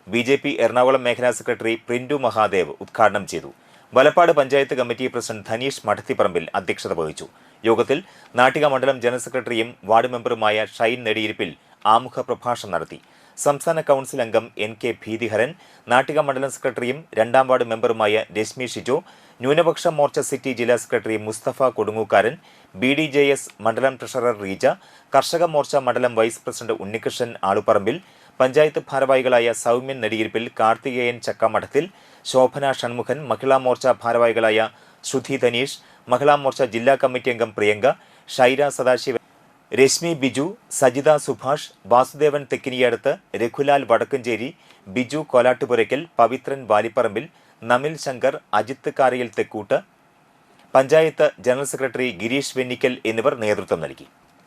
BJP എറണാകുളം മേഖലാ സെക്രട്ടറി പ്രിന്റു മഹാദേവ് ഉദ്ഘാടനം ചെയ്തു. വലപ്പാട് പഞ്ചായത്ത് കമ്മിറ്റി പ്രസിഡന്റ് ധനീഷ് മഠത്തിപ്പറമ്പിൽ അധ്യക്ഷത വഹിച്ചു. യോഗത്തിൽ നാട്ടിക മണ്ഡലം ജനറൽ സെക്രട്ടറിയും വാർഡ് മെമ്പറുമായ ഷൈൻ നെടിയിരിപ്പിൽ ആമുഖ പ്രഭാഷണം നടത്തി. സംസ്ഥാന കൗൺസിൽ അംഗം NK ഭീതിഹരൻ, നാട്ടിക മണ്ഡലം സെക്രട്ടറിയും 2-ാം വാർഡ് മെമ്പറുമായ രശ്മി ഷിജോ, ന്യൂനപക്ഷ മോർച്ച സിറ്റി ജില്ലാ സെക്രട്ടറി മുസ്തഫ കൊടുങ്ങൂക്കാരൻ, BDJS മണ്ഡലം ട്രഷറർ റീജ, കർഷക മോർച്ച മണ്ഡലം വൈസ് പ്രസിഡന്റ് ഉണ്ണികൃഷ്ണൻ ആളുപറമ്പിൽ, പഞ്ചായത്ത് ഭാരവാഹികളായ സൗമ്യൻ നെടിയിരിപ്പിൽ, കാർത്തികേയൻ ചക്കമഠത്തിൽ, ശോഭന ഷൺമുഖൻ, മഹിളാ മോർച്ച ഭാരവാഹികളായ ശ്രുതി ധനീഷ്, മഹിളാ മോർച്ച ജില്ലാ കമ്മിറ്റി അംഗം പ്രിയങ്ക, ഷൈര സദാശിവൻ, രശ്മി ബിജു, സജിത സുഭാഷ്, വാസുദേവൻ തെക്കിനിയടുത്ത്, രഘുലാൽ വടക്കഞ്ചേരി, ബിജു കോലാട്ടുപുരയ്ക്കൽ, പവിത്രൻ വാലിപ്പറമ്പിൽ, നമിൽ ശങ്കർ, അജിത്ത് കാരയിൽ തെക്കൂട്ട്, പഞ്ചായത്ത് ജനറൽ സെക്രട്ടറി ഗിരീഷ് വെന്നിക്കൽ എന്നിവർ നേതൃത്വം നൽകി.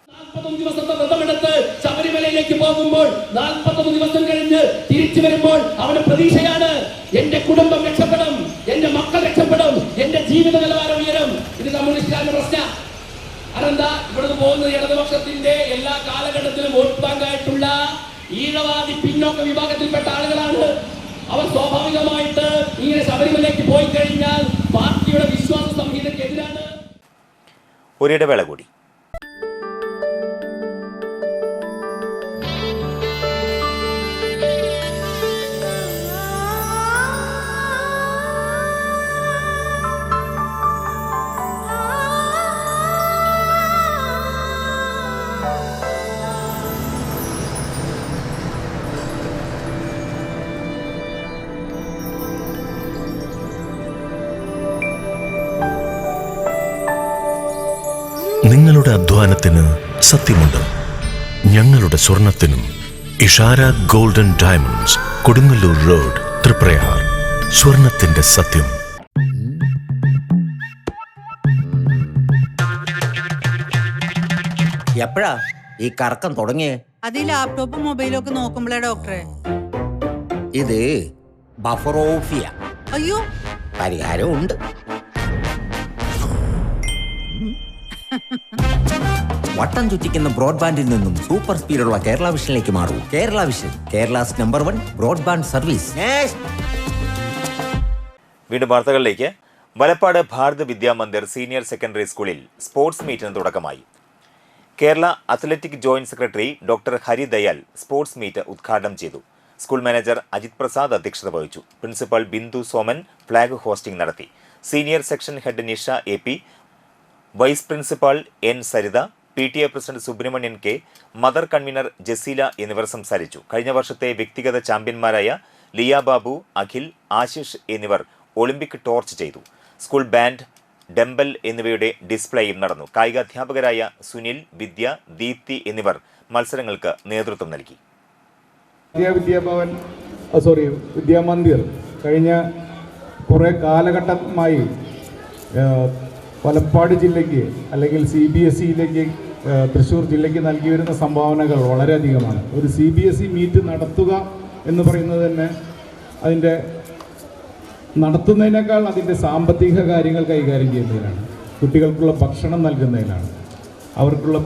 41 ദിവസത്തെ വ്രതമെടുത്ത് ശബരിമലയിലേക്ക് പോകുമ്പോൾ 41 ദിവസം കഴിഞ്ഞ് തിരിച്ചു വരുമ്പോൾ അവന് പ്രതീക്ഷയാണ്. എന്റെ കുടുംബം രക്ഷപ്പെടും, എന്റെ മക്കൾ രക്ഷപ്പെടും, എന്റെ ജീവിത നിലവാരം ഉയരും. ഇത് കമ്മ്യൂണിസ്റ്റുകാരുടെ പ്രശ്നം. അതെന്താ? ഇവിടുന്ന് പോകുന്നത് ഇടതുപക്ഷത്തിന്റെ എല്ലാ കാലഘട്ടത്തിലും വോട്ട് ബാങ്കായിട്ടുള്ള ഈഴവാദി പിന്നോക്ക വിഭാഗത്തിൽപ്പെട്ട ആളുകളാണ്. അവർ സ്വാഭാവികമായിട്ട് ഇങ്ങനെ ശബരിമലയിലേക്ക് പോയി കഴിഞ്ഞാൽ പാർട്ടിയുടെ വിശ്വാസ സംഹിതയ്ക്കെതിരാണ്. ഒരിടവേള കൂടി. ഞങ്ങളുടെ അധ്വാനത്തിന് സത്യമുണ്ട്, ഞങ്ങളുടെ സ്വർണത്തിനും. Ishara Golden Diamonds, Kodungallur road, Triprayar. സ്വർണത്തിന്റെ സത്യം. എപ്പോഴാ ഈ കറക്കം തുടങ്ങിയേ? അത് ഈ ലാപ്ടോപ്പും മൊബൈലും ഒക്കെ നോക്കുമ്പോഴേ ഡോക്ടറെ. ഇത് ബഫറോഫിയ. അയ്യോ, പരിഹാരം ഉണ്ട്. വട്ടം ചുറ്റിക്കുന്ന ബ്രോഡ്ബാൻഡിൽ നിന്നും സൂപ്പർ സ്പീഡുള്ള കേരള വിഷനിലേക്ക് മാറൂ. Kerala Vision, Kerala's number 1 broadband service. വീണ്ടും വാർത്തകളിലേക്ക്. വലപ്പാട് ഭാരത് വിദ്യാമന്ദിർ സീനിയർ സെക്കൻഡറി സ്കൂളിൽ സ്പോർട്സ് മീറ്റിന് തുടക്കമായി. Kerala athletic joint secretary doctor Haridayal sports meet ഉദ്ഘാടനം ചെയ്തു. സ്കൂൾ മാനേജർ അജിത് പ്രസാദ് അധ്യക്ഷത വഹിച്ചു. Principal Bindu Soman flag hoisting നടത്തി. Senior section head Nisha AP, vice principal N Saritha, PTA president Subramanian K, mother convener Jaseela എന്നിവർ സംസാരിച്ചു. കഴിഞ്ഞ വർഷത്തെ വ്യക്തിഗത ചാമ്പ്യന്മാരായ ലിയ ബാബു, അഖിൽ, ആശിഷ് എന്നിവർ ഒളിമ്പിക് ടോർച്ച് ചെയ്തു. സ്കൂൾ ബാൻഡ്, ഡംബൽ എന്നിവയുടെ ഡിസ്പ്ലേയും നടന്നു. കായികാധ്യാപകരായ സുനിൽ, വിദ്യ, ദീപ്തി എന്നിവർ മത്സരങ്ങൾക്ക് നേതൃത്വം നൽകി. വിദ്യാമന്ദിർ കഴിഞ്ഞ കുറേ കാലഘട്ടമായി വലപ്പാട് ജില്ലയ്ക്ക് അല്ലെങ്കിൽ CBSEയിലേക്ക് തൃശ്ശൂർ ജില്ലയ്ക്ക് നൽകി വരുന്ന സംഭാവനകൾ വളരെയധികമാണ്. ഒരു CBSE മീറ്റ് നടത്തുക എന്ന് പറയുന്നത് തന്നെ അതിൻ്റെ നടത്തുന്നതിനേക്കാൾ അതിൻ്റെ സാമ്പത്തിക കാര്യങ്ങൾ കൈകാര്യം ചെയ്യുന്നതിനാണ്. കുട്ടികൾക്കുള്ള ഭക്ഷണം നൽകുന്നതിനാണ്, അവർക്കുള്ള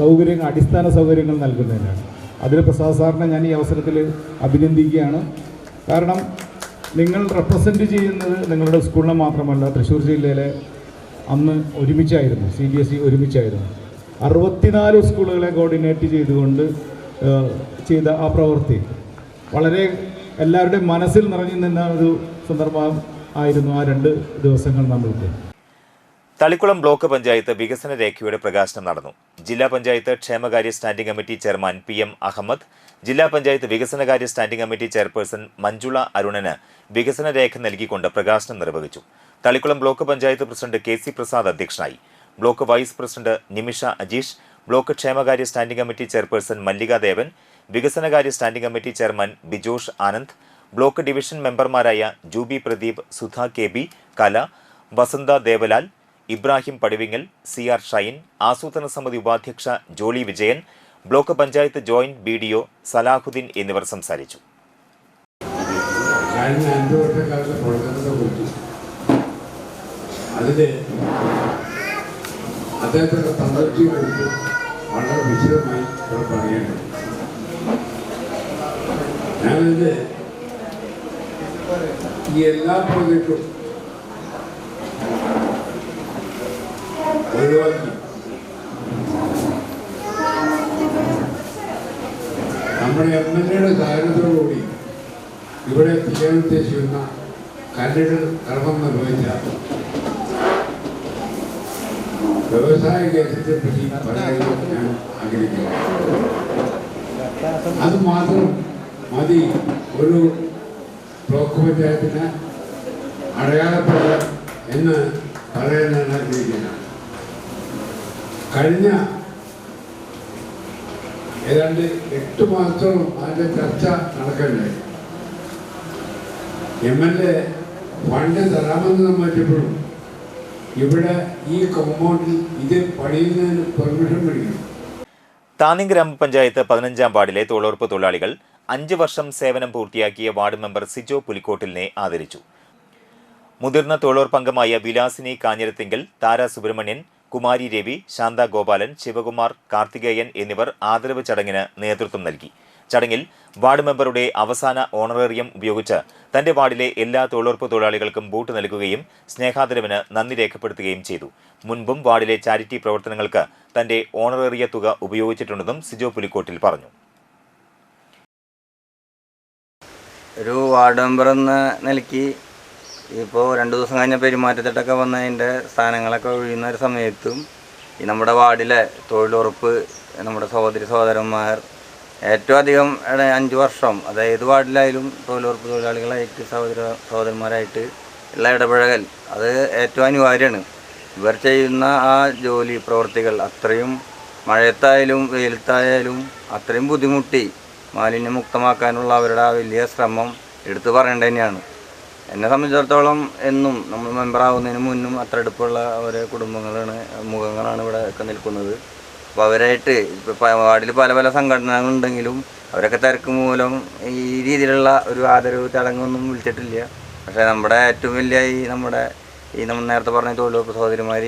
സൗകര്യങ്ങൾ, അടിസ്ഥാന സൗകര്യങ്ങൾ നൽകുന്നതിനാണ്. അതിൽ പ്രസാദ് സാറിനെ ഞാൻ ഈ അവസരത്തിൽ അഭിനന്ദിക്കുകയാണ്. കാരണം നിങ്ങൾ റെപ്രസെൻ്റ് ചെയ്യുന്നത് നിങ്ങളുടെ സ്കൂളിനെ മാത്രമല്ല, തൃശ്ശൂർ ജില്ലയിലെ അന്ന് ഒരുമിച്ചായിരുന്നു, CBSE ഒരുമിച്ചായിരുന്നു. 64 സ്കൂളുകളെ കോർഡിനേറ്റ് ചെയ്തുകൊണ്ട് ചെയ്ത ആ പ്രവൃത്തി വളരെ എല്ലാവരുടെയും മനസ്സിൽ നിറഞ്ഞു നിന്ന ഒരു സന്ദർഭം ആയിരുന്നു ആ 2 ദിവസങ്ങൾ നമ്മൾക്ക്. തളിക്കുളം ബ്ലോക്ക് പഞ്ചായത്ത് വികസന രേഖയുടെ പ്രകാശനം നടന്നു. ജില്ലാ പഞ്ചായത്ത് ക്ഷേമകാര്യ standing committee chairman PM Ahammed, ജില്ലാ പഞ്ചായത്ത് വികസനകാര്യ സ്റ്റാൻഡിംഗ് കമ്മിറ്റി ചെയർപേഴ്സൺ മഞ്ജുള അരുണന് വികസന രേഖ നൽകിക്കൊണ്ട് പ്രകാശനം നിർവഹിച്ചു. Thalikulam block panchayat president KC Prasad അധ്യക്ഷനായി. Block vice president Nimisha Ajeesh, block ക്ഷേമകാര്യ standing committee chairperson Mallika Devan, വികസനകാര്യ standing committee chairman Bijosh Anand, block division മെമ്പർമാരായ ജൂബി പ്രദീപ്, സുധ KB, കല, വസന്ത ദേവലാൽ, ഇബ്രാഹിം പടിവിങ്ങൽ, CR ഷൈൻ, ആസൂത്രണ സമിതി ഉപാധ്യക്ഷ Jolly Vijayan, block panchayat joint BDO Salahuddin എന്നിവർ സംസാരിച്ചു. അതിന് അദ്ദേഹത്തിൻ്റെ തന്ത്രജ്ഞയെടുത്ത് വളരെ വിശദമായി ഇവിടെ പറയേണ്ടത്. ഞാനതിന് ഈ എല്ലാ പ്രോജക്റ്റും ഒഴിവാക്കി നമ്മുടെ MLAയുടെ സഹായത്തോടുകൂടി ഇവിടെ ചെയ്യാൻ ഉദ്ദേശിക്കുന്ന കരട് കർമ്മം നിർവഹിച്ച വ്യവസായ കേന്ദ്രത്തെ പറ്റി പറയാൻ ഞാൻ ആഗ്രഹിക്കുന്നു. അത് മാത്രം മതി ഒരു ബ്ലോക്ക് പഞ്ചായത്തിന് അടയാളപ്പെടുക എന്ന് പറയാൻ ഞാൻ ആഗ്രഹിക്കുന്നു. കഴിഞ്ഞ ഏതാണ്ട് 8 മാസത്തോളം അതിൻ്റെ ചർച്ച നടക്കണ്ടായി. MLA ഫണ്ട് തരാമെന്ന് സമ്മതിച്ചപ്പോഴും ഇവിടെ ഈ കോമ്പൗണ്ടിൽ ഇത് പണിയുന്നതിന് പെർമിഷൻ മേടിക്കണം. താന്നി ഗ്രാമപഞ്ചായത്ത് 15-ാം വാർഡിലെ തൊഴിലുറപ്പ് തൊഴിലാളികൾ 5 വർഷം സേവനം പൂർത്തിയാക്കിയ വാർഡ് മെമ്പർ സിജോ പുലിക്കോട്ടിലിനെ ആദരിച്ചു. മുതിർന്ന തൊഴിലുറപ്പ് അംഗമായ വിലാസിനി കാഞ്ഞിരത്തിങ്കൽ, താര സുബ്രഹ്മണ്യൻ, കുമാരി രവി, ശാന്ത ഗോപാലൻ, ശിവകുമാർ, കാർത്തികേയൻ എന്നിവർ ആദരവ് ചടങ്ങിന് നേതൃത്വം നൽകി. ചടങ്ങിൽ വാർഡ് മെമ്പറുടെ അവസാന ഓണറേറിയം ഉപയോഗിച്ച് തന്റെ വാർഡിലെ എല്ലാ തൊഴിലുറപ്പ് തൊഴിലാളികൾക്കും ബൂട്ട് നൽകുകയും സ്നേഹാദരവിന് നന്ദി രേഖപ്പെടുത്തുകയും ചെയ്തു. മുൻപും വാർഡിലെ ചാരിറ്റി പ്രവർത്തനങ്ങൾക്ക് തന്റെ ഓണറേറിയ തുക ഉപയോഗിച്ചിട്ടുണ്ടെന്നും സിജോ പുലിക്കോട്ടിൽ പറഞ്ഞു. ഒരു വാർഡ് മെമ്പർ എന്ന നിലയ്ക്ക് ഇപ്പോൾ 2 ദിവസം കഴിഞ്ഞ പെരുമാറ്റച്ചട്ടൊക്കെ വന്നതിൻ്റെ സ്ഥാനങ്ങളൊക്കെ ഒഴിയുന്ന ഒരു സമയത്തും ഈ നമ്മുടെ വാർഡിലെ തൊഴിലുറപ്പ് നമ്മുടെ സഹോദരന്മാർ ഏറ്റവും അധികം 5 വർഷം, അതായത് വാർഡിലായാലും തൊഴിലുറപ്പ് തൊഴിലാളികളായിട്ട് സഹോദരന്മാരായിട്ട് ഉള്ള ഇടപഴകൽ അത് ഏറ്റവും അനിവാര്യമാണ്. ഇവർ ചെയ്യുന്ന ആ ജോലി പ്രവർത്തികൾ അത്രയും മഴയത്തായാലും വെയിലത്തായാലും അത്രയും ബുദ്ധിമുട്ടി മാലിന്യമുക്തമാക്കാനുള്ള അവരുടെ ആ വലിയ ശ്രമം എടുത്തു പറയേണ്ടത് തന്നെയാണ്. എന്നെ സംബന്ധിച്ചിടത്തോളം എന്നും നമ്മൾ മെമ്പറാവുന്നതിന് മുന്നും അത്ര അടുപ്പുള്ള അവരെ മുഖങ്ങളാണ് ഇവിടെ ഒക്കെ നിൽക്കുന്നത്. അപ്പോൾ അവരായിട്ട് ഇപ്പോൾ വാർഡിൽ പല പല സംഘടനകളുണ്ടെങ്കിലും അവരൊക്കെ തിരക്ക് മൂലം ഈ രീതിയിലുള്ള ഒരു ആദരവ് ചടങ്ങൊന്നും വിളിച്ചിട്ടില്ല. പക്ഷേ നമ്മുടെ ഏറ്റവും വലിയ നമ്മൾ നേരത്തെ പറഞ്ഞ തൊഴിലുറപ്പ് സഹോദരിമാർ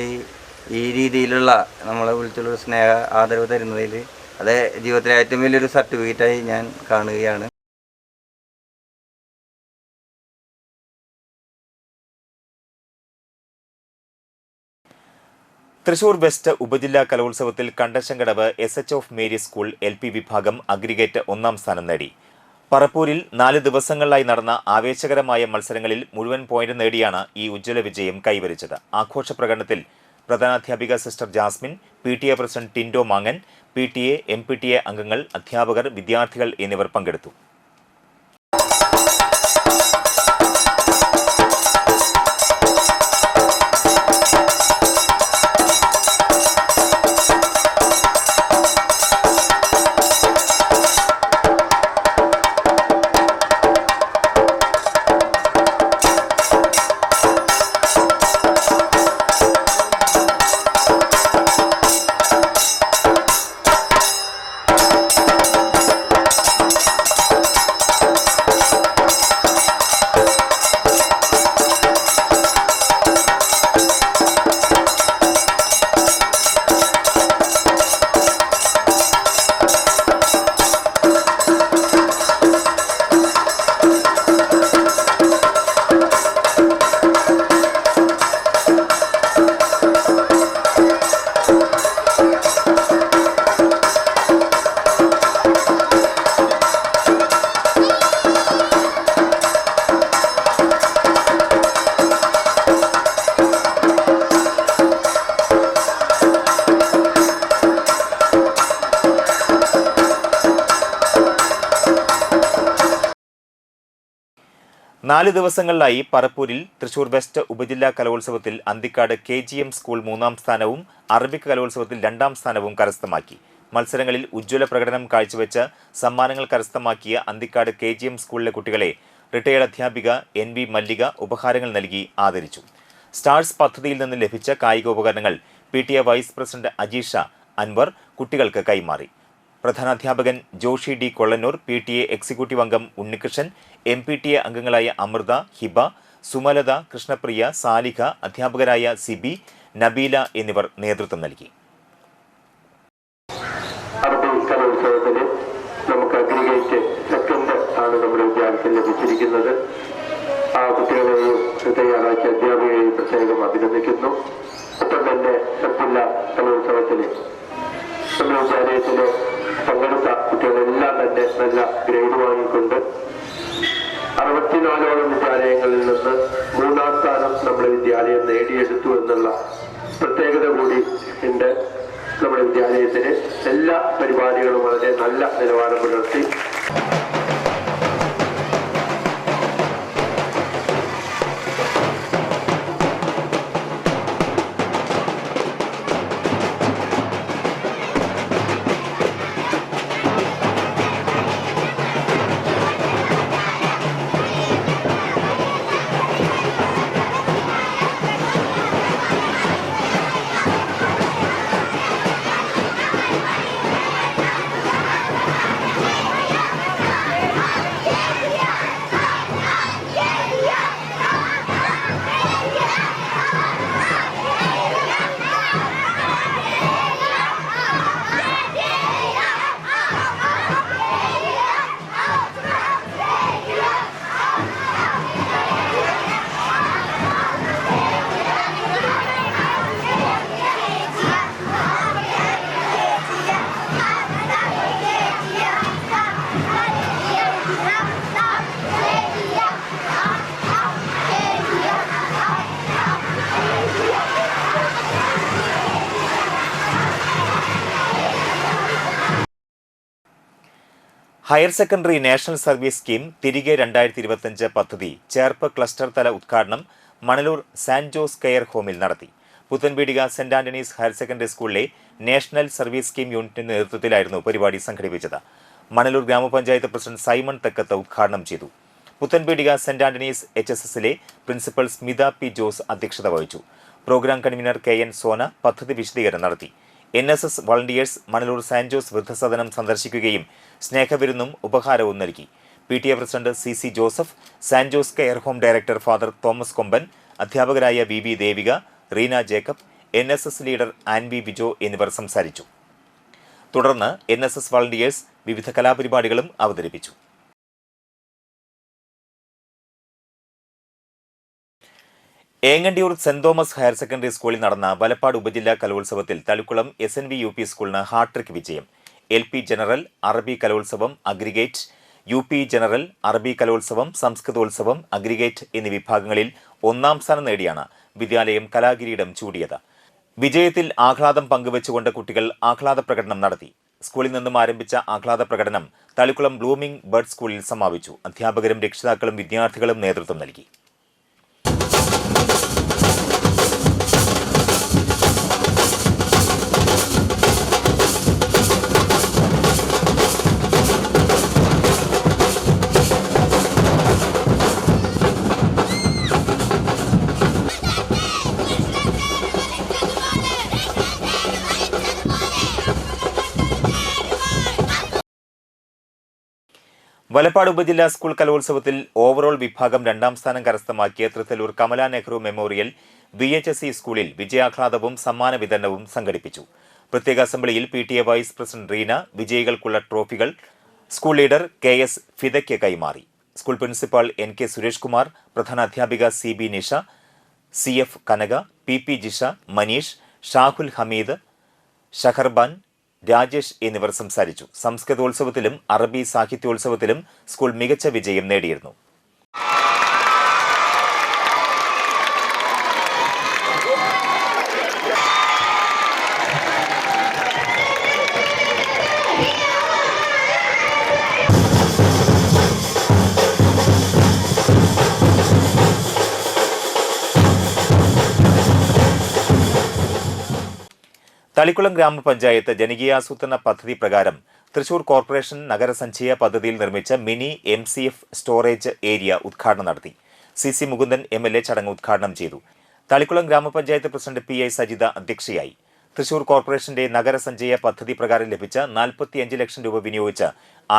ഈ രീതിയിലുള്ള നമ്മളെ വിളിച്ചുള്ളൊരു സ്നേഹ ആദരവ് തരുന്നതിൽ അത് ജീവിതത്തിലെ ഏറ്റവും വലിയൊരു സർട്ടിഫിക്കറ്റായി ഞാൻ കാണുകയാണ്. തൃശൂർ വെസ്റ്റ് ഉപജില്ലാ കലോത്സവത്തിൽ Kandassankadavu SH of Mary school LP വിഭാഗം അഗ്രിഗേറ്റ് 1ാം സ്ഥാനം നേടി. പറപ്പൂരിൽ 4 ദിവസങ്ങളിലായി നടന്ന ആവേശകരമായ മത്സരങ്ങളിൽ മുഴുവൻ പോയിന്റ് നേടിയാണ് ഈ ഉജ്ജ്വല വിജയം കൈവരിച്ചത്. ആഘോഷ പ്രകടനത്തിൽ പ്രധാനാധ്യാപിക sister Jasmine, PTA president ടിൻഡോ മാങ്ങൻ, PTA, MPTA അംഗങ്ങൾ, അധ്യാപകർ, വിദ്യാർത്ഥികൾ എന്നിവർ പങ്കെടുത്തു. നാല് ദിവസങ്ങളിലായി പറപ്പൂരിൽ തൃശൂർ വെസ്റ്റ് ഉപജില്ലാ കലോത്സവത്തിൽ അന്തിക്കാട് KGM സ്കൂൾ 3ാം സ്ഥാനവും അറബിക് കലോത്സവത്തിൽ 2ാം സ്ഥാനവും കരസ്ഥമാക്കി. മത്സരങ്ങളിൽ ഉജ്ജ്വല പ്രകടനം കാഴ്ചവെച്ച് സമ്മാനങ്ങൾ കരസ്ഥമാക്കിയ അന്തിക്കാട് KGM സ്കൂളിലെ കുട്ടികളെ റിട്ടയർഡ് അധ്യാപിക NV മല്ലിക ഉപഹാരങ്ങൾ നൽകി ആദരിച്ചു. സ്റ്റാർസ് പദ്ധതിയിൽ നിന്ന് ലഭിച്ച കായികോപകരണങ്ങൾ PTA vice president Ajeesha Anwar കുട്ടികൾക്ക് കൈമാറി. പ്രധാനാധ്യാപകൻ Joshi D Kollannur, PTA executive അംഗം ഉണ്ണികൃഷ്ണൻ, MPTA അംഗങ്ങളായ അമൃത, ഹിബ, സുമലത, കൃഷ്ണപ്രിയ, സാലിഹ, അധ്യാപകരായ സിബി, നബീല എന്നിവർ നേതൃത്വം നൽകി. അറബി കലോത്സവത്തിന് നമുക്ക് അഗ്രിഗേറ്റ് സെക്കൻഡ് ആണ് നമ്മുടെ വിദ്യാർത്ഥികൾ ലഭിച്ചിരിക്കുന്നത്. ആ കുട്ടികളെയും തയ്യാറാക്കിയ അധ്യാപകരെയും പ്രത്യേകം അഭിനന്ദിക്കുന്നു. ഒപ്പം തന്നെ ജില്ലാ കലോത്സവത്തിന് നമ്മുടെ വിദ്യാലയത്തിലെ പങ്കെടുത്ത കുട്ടികളെല്ലാം തന്നെ നല്ല ഗ്രേഡ് വാങ്ങിക്കൊണ്ട് 64ഓളം വിദ്യാലയങ്ങളിൽ നിന്ന് 3ാം സ്ഥാനം നമ്മുടെ വിദ്യാലയം നേടിയെടുത്തു എന്നുള്ള പ്രത്യേകത കൂടി ഉണ്ട്. നമ്മുടെ വിദ്യാലയത്തിന് എല്ലാ പരിപാടികളും വളരെ നല്ല നിലവാരം പുലർത്തി. Higher secondary national service scheme തിരികെ 2025 പദ്ധതി ചേർപ്പ് ക്ലസ്റ്റർ തല ഉദ്ഘാടനം മണലൂർ സാന്റ് ജോസ് കെയർ ഹോമിൽ നടത്തി. Puthenpeedika saint Antony's higher secondary സ്കൂളിലെ നാഷണൽ സർവീസ് സ്കീം യൂണിറ്റിന്റെ നേതൃത്വത്തിലായിരുന്നു പരിപാടി സംഘടിപ്പിച്ചത്. മണലൂർ ഗ്രാമപഞ്ചായത്ത് പ്രസിഡന്റ് സൈമൺ തെക്കത്ത് ഉദ്ഘാടനം ചെയ്തു. പുത്തൻപീടിക സെന്റ് ആന്റണീസ് HSSലെ പ്രിൻസിപ്പൽ സ്മിത പി ജോസ് അധ്യക്ഷത വഹിച്ചു. പ്രോഗ്രാം കൺവീനർ KN സോന പദ്ധതി വിശദീകരണം നടത്തി. NSS volunteers Manalur San Jose വൃദ്ധസദനം സന്ദർശിക്കുകയും സ്നേഹവിരുന്നും ഉപഹാരവും നൽകി. PTA പ്രസിഡന്റ് CC Joseph, San Jose care home director father Thomas Komban, അധ്യാപകരായ VB Devika, Reena Jacob, NSS leader Anvi Vijo എന്നിവർ സംസാരിച്ചു. തുടർന്ന് NSS വളണ്ടിയേഴ്സ് വിവിധ കലാപരിപാടികളും അവതരിപ്പിച്ചു. Engandiyur Saint Thomas higher secondary സ്കൂളിൽ നടന്ന വലപ്പാട് ഉപജില്ലാ കലോത്സവത്തിൽ തളിക്കുളം SNV UP സ്കൂളിന് ഹാട്രിക് വിജയം. LP ജനറൽ, അറബി കലോത്സവം, അഗ്രിഗേറ്റ്, UP ജനറൽ, അറബി കലോത്സവം, സംസ്കൃതോത്സവം, അഗ്രിഗേറ്റ് എന്നീ വിഭാഗങ്ങളിൽ ഒന്നാം സ്ഥാനം നേടിയാണ് വിദ്യാലയം കലാകിരീടം ചൂടിയത്. വിജയത്തിൽ ആഹ്ലാദം പങ്കുവച്ചുകൊണ്ട് കുട്ടികൾ ആഹ്ലാദ പ്രകടനം നടത്തി. സ്കൂളിൽ നിന്നും ആരംഭിച്ച ആഹ്ലാദ പ്രകടനം തളിക്കുളം ബ്ലൂമിംഗ് ബർഡ് സ്കൂളിൽ സമാപിച്ചു. അധ്യാപകരും രക്ഷിതാക്കളും വിദ്യാർത്ഥികളും നേതൃത്വം നൽകി. വലപ്പാട് ഉപജില്ലാ സ്കൂൾ കലോത്സവത്തിൽ ഓവറോൾ വിഭാഗം 2ാം സ്ഥാനം കരസ്ഥമാക്കിയ തൃത്തല്ലൂർ കമല നെഹ്റു മെമ്മോറിയൽ VHSE സ്കൂളിൽ വിജയാഹ്ലാദവും സമ്മാന വിതരണവും സംഘടിപ്പിച്ചു. പ്രത്യേക അസംബ്ലിയിൽ PTA വൈസ് പ്രസിഡന്റ് റീന വിജയികൾക്കുള്ള ട്രോഫികൾ സ്കൂൾ ലീഡർ KS ഫിദയ്ക്ക് കൈമാറി. School principal NK Suresh Kumar, പ്രധാനാധ്യാപിക CB Nisha, CF Kanaka, PP Jisha, Maneesh, Shahul Hameed, Shaharban, Rajesh എന്നിവർ സംസാരിച്ചു. സംസ്കൃതോത്സവത്തിലും അറബി സാഹിത്യോത്സവത്തിലും സ്കൂൾ മികച്ച വിജയം നേടിയിരുന്നു. തളിക്കുളം ഗ്രാമപഞ്ചായത്ത് ജനകീയാസൂത്രണ പദ്ധതി പ്രകാരം തൃശൂർ കോർപ്പറേഷൻ നഗരസഞ്ചയ പദ്ധതിയിൽ നിർമ്മിച്ച മിനി MCF സ്റ്റോറേജ് ഏരിയ ഉദ്ഘാടനം നടത്തി. CC മുകുന്ദൻ MLA ചടങ്ങ് ഉദ്ഘാടനം ചെയ്തു. തളിക്കുളം ഗ്രാമപഞ്ചായത്ത് പ്രസിഡന്റ് PI സജിത അധ്യക്ഷയായി. തൃശൂർ കോർപ്പറേഷന്റെ നഗരസഞ്ചയ പദ്ധതി പ്രകാരം ലഭിച്ച 45 ലക്ഷം രൂപ വിനിയോഗിച്ച്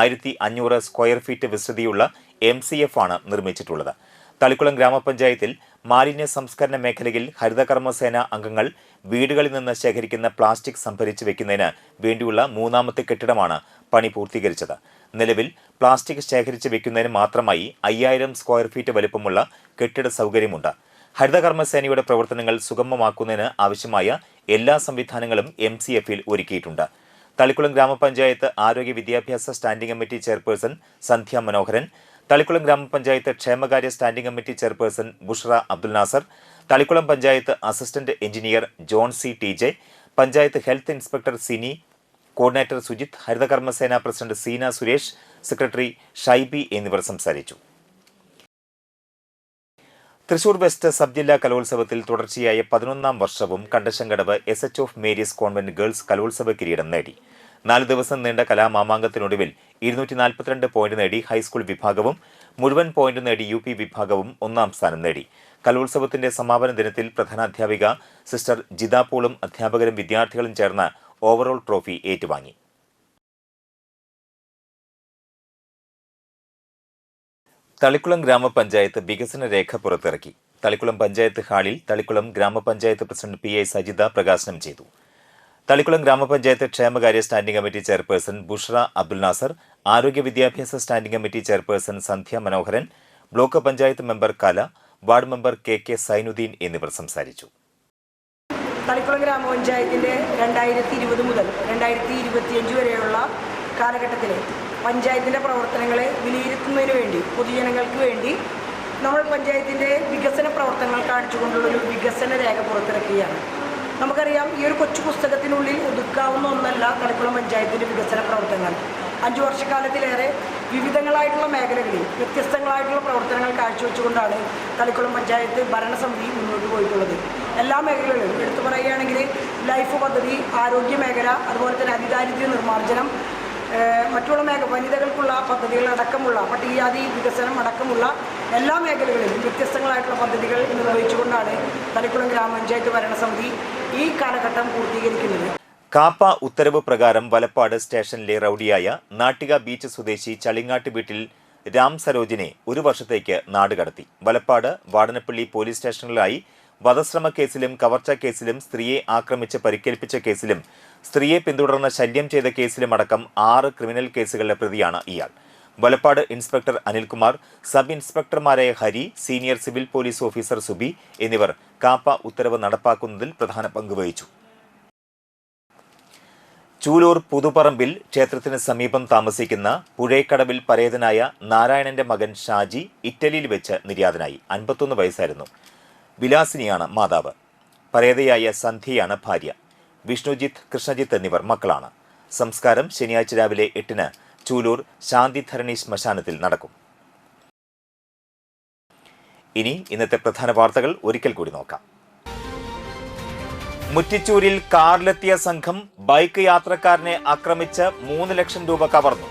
1500 സ്ക്വയർ ഫീറ്റ് വിസ്തൃതിയുള്ള MCF ആണ് നിർമ്മിച്ചിട്ടുള്ളത്. തളിക്കുളം ഗ്രാമപഞ്ചായത്തിൽ മാലിന്യ സംസ്കരണ മേഖലയിൽ ഹരിതകർമ്മസേന അംഗങ്ങൾ വീടുകളിൽ നിന്ന് ശേഖരിക്കുന്ന പ്ലാസ്റ്റിക് സംഭരിച്ചു വെക്കുന്നതിന് വേണ്ടിയുള്ള 3ാമത്തെ കെട്ടിടമാണ് പണി പൂർത്തീകരിച്ചത്. നിലവിൽ പ്ലാസ്റ്റിക് ശേഖരിച്ചു വെക്കുന്നതിന് മാത്രമായി 5000 സ്ക്വയർ ഫീറ്റ് വലുപ്പമുള്ള കെട്ടിട സൗകര്യമുണ്ട്. ഹരിതകർമ്മസേനയുടെ പ്രവർത്തനങ്ങൾ സുഗമമാക്കുന്നതിന് ആവശ്യമായ എല്ലാ സംവിധാനങ്ങളും MCFൽ ഒരുക്കിയിട്ടുണ്ട്. തളിക്കുളം ഗ്രാമപഞ്ചായത്ത് ആരോഗ്യ വിദ്യാഭ്യാസ standing committee chairperson Sandhya Manoharan, Thalikulam ഗ്രാമപഞ്ചായത്ത് ക്ഷേമകാര്യ standing committee chairperson Bushra Abdul Nasar, Thalikulam panchayat assistant engineer John C TJ, panchayat health inspector Sini, coordinator Sujith, Harithakarmasena president Seena Suresh, secretary Shaibi എന്നിവർ സംസാരിച്ചു. തൃശൂർ വെസ്റ്റ് സബ് ജില്ലാ കലോത്സവത്തിൽ തുടർച്ചയായ 11ാം വർഷവും Kandassankadavu SH of Mary's convent girls കലോത്സവ കിരീടം നേടി. 4 ദിവസം നീണ്ട കലാമാമാങ്കത്തിനൊടുവിൽ 242 പോയിന്റ് നേടി ഹൈസ്കൂൾ വിഭാഗവും മുഴുവൻ പോയിന്റ് നേടി UP വിഭാഗവും 1ാം സ്ഥാനം നേടി. കലോത്സവത്തിന്റെ സമാപന ദിനത്തിൽ പ്രധാനാധ്യാപിക സിസ്റ്റർ ജിത പോളും അധ്യാപകരും വിദ്യാർത്ഥികളും ചേർന്ന് ഓവറോൾ ട്രോഫി ഏറ്റുവാങ്ങി. തളിക്കുളം ഗ്രാമപഞ്ചായത്ത് വികസന രേഖ പുറത്തിറക്കി. തളിക്കുളം പഞ്ചായത്ത് ഹാളിൽ തളിക്കുളം ഗ്രാമപഞ്ചായത്ത് പ്രസിഡന്റ് PI സജിത പ്രകാശനം ചെയ്തു. തളിക്കുളം ഗ്രാമപഞ്ചായത്ത് ക്ഷേമകാര്യ standing committee chairperson Bushra Abdul Nasar, ആരോഗ്യ വിദ്യാഭ്യാസ standing committee chairperson Sandhya Manoharan, block panchayat member Kala, ward member KK Sainudheen എന്നിവർ സംസാരിച്ചു. തളിക്കുളം ഗ്രാമപഞ്ചായത്തിൻ്റെ 2020 മുതൽ 2025 വരെയുള്ള കാലഘട്ടത്തിലെ പഞ്ചായത്തിൻ്റെ പ്രവർത്തനങ്ങളെ വിലയിരുത്തുന്നതിന് വേണ്ടി പൊതുജനങ്ങൾക്ക് വേണ്ടി നമ്മൾ പഞ്ചായത്തിൻ്റെ വികസന പ്രവർത്തനങ്ങൾ കാണിച്ചുകൊണ്ടുള്ളൊരു വികസന രേഖ പുറത്തിറക്കുകയാണ്. നമുക്കറിയാം, ഈ ഒരു കൊച്ചു പുസ്തകത്തിനുള്ളിൽ ഒതുക്കാവുന്ന ഒന്നല്ല തളിക്കുളം പഞ്ചായത്തിൻ്റെ വികസന പ്രവർത്തനങ്ങൾ. 5 വർഷക്കാലത്തിലേറെ വിവിധങ്ങളായിട്ടുള്ള മേഖലകളിൽ വ്യത്യസ്തങ്ങളായിട്ടുള്ള പ്രവർത്തനങ്ങൾ കാഴ്ചവെച്ചുകൊണ്ടാണ് തളിക്കുളം പഞ്ചായത്ത് ഭരണസമിതി മുന്നോട്ട് പോയിട്ടുള്ളത്. എല്ലാ മേഖലകളിലും എടുത്തു പറയുകയാണെങ്കിൽ ലൈഫ് പദ്ധതി, ആരോഗ്യ മേഖല, അതുപോലെ തന്നെ അതിദാരിദ്ര്യ നിർമ്മാർജ്ജനം, മറ്റുള്ള വനിതകൾക്കുള്ള പദ്ധതികളടക്കമുള്ള പട്ടികജാതി വികസനം അടക്കമുള്ള എല്ലാ മേഖലകളിലും വ്യത്യസ്തങ്ങളായിട്ടുള്ള പദ്ധതികൾ നിർവഹിച്ചുകൊണ്ടാണ് തളിക്കുളം ഗ്രാമപഞ്ചായത്ത് ഭരണസമിതി ഈ കാലഘട്ടം പൂർത്തീകരിക്കുന്നത്. കാപ്പ ഉത്തരവ് പ്രകാരം വലപ്പാട് സ്റ്റേഷനിലെ റൌഡിയായ നാട്ടിക ബീച്ച് സ്വദേശി ചളിങ്ങാട്ട് വീട്ടിൽ രാം സരോജിനെ 1 വർഷത്തേക്ക് നാടുകടത്തി. വലപ്പാട് വാടനപ്പള്ളി പോലീസ് സ്റ്റേഷനിലായി വധശ്രമ കേസിലും കവർച്ചാ കേസിലും സ്ത്രീയെ ആക്രമിച്ച് പരിക്കേൽപ്പിച്ച കേസിലും സ്ത്രീയെ പിന്തുടർന്ന് ശല്യം ചെയ്ത കേസിലും അടക്കം 6 ക്രിമിനൽ കേസുകളിലെ പ്രതിയാണ് ഇയാൾ. വലപ്പാട് ഇൻസ്പെക്ടർ അനിൽകുമാർ, സബ് ഇൻസ്പെക്ടർമാരായ Hari, senior civil police officer Subi എന്നിവർ കാപ്പ ഉത്തരവ് നടപ്പാക്കുന്നതിൽ പ്രധാന പങ്ക് വഹിച്ചു. ചൂലൂർ പുതുപ്പറമ്പിൽ ക്ഷേത്രത്തിന് സമീപം താമസിക്കുന്ന പുഴേക്കടവിൽ പരേതനായ നാരായണന്റെ മകൻ ഷാജി ഇറ്റലിയിൽ വെച്ച് നിര്യാതനായി. 51 വയസ്സായിരുന്നു. വിലാസിനിയാണ് മാതാവ്. പരേതയായ സന്ധ്യയാണ് ഭാര്യ. വിഷ്ണുജിത്ത്, കൃഷ്ണജിത്ത് എന്നിവർ മക്കളാണ്. സംസ്കാരം ശനിയാഴ്ച രാവിലെ 8-ന് ചൂലൂർ ശാന്തിധരണി ശ്മശാനത്തിൽ നടക്കും. ഇനി ഇന്നത്തെ പ്രധാന വാർത്തകൾ ഒരിക്കൽ കൂടി നോക്കാം. മുറ്റിച്ചൂരിൽ കാറിലെത്തിയ സംഘം ബൈക്ക് യാത്രക്കാരനെ ആക്രമിച്ച് 3 ലക്ഷം രൂപ കവർന്നു.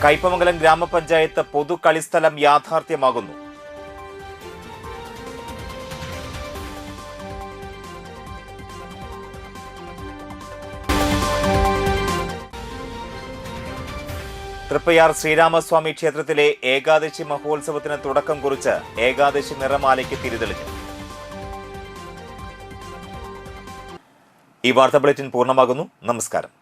കയ്പമംഗലം ഗ്രാമപഞ്ചായത്ത് പൊതു കളിസ്ഥലം യാഥാർത്ഥ്യമാകുന്നു. തൃപ്പയാർ ശ്രീരാമസ്വാമി ക്ഷേത്രത്തിലെ ഏകാദശി മഹോത്സവത്തിന് തുടക്കം കുറിച്ച് ഏകാദശി നിറമാലയ്ക്ക് തിരിതെളിഞ്ഞു. ഈ വാർത്താ ബുള്ളറ്റിൻ പൂർണ്ണമാകുന്നു. നമസ്കാരം.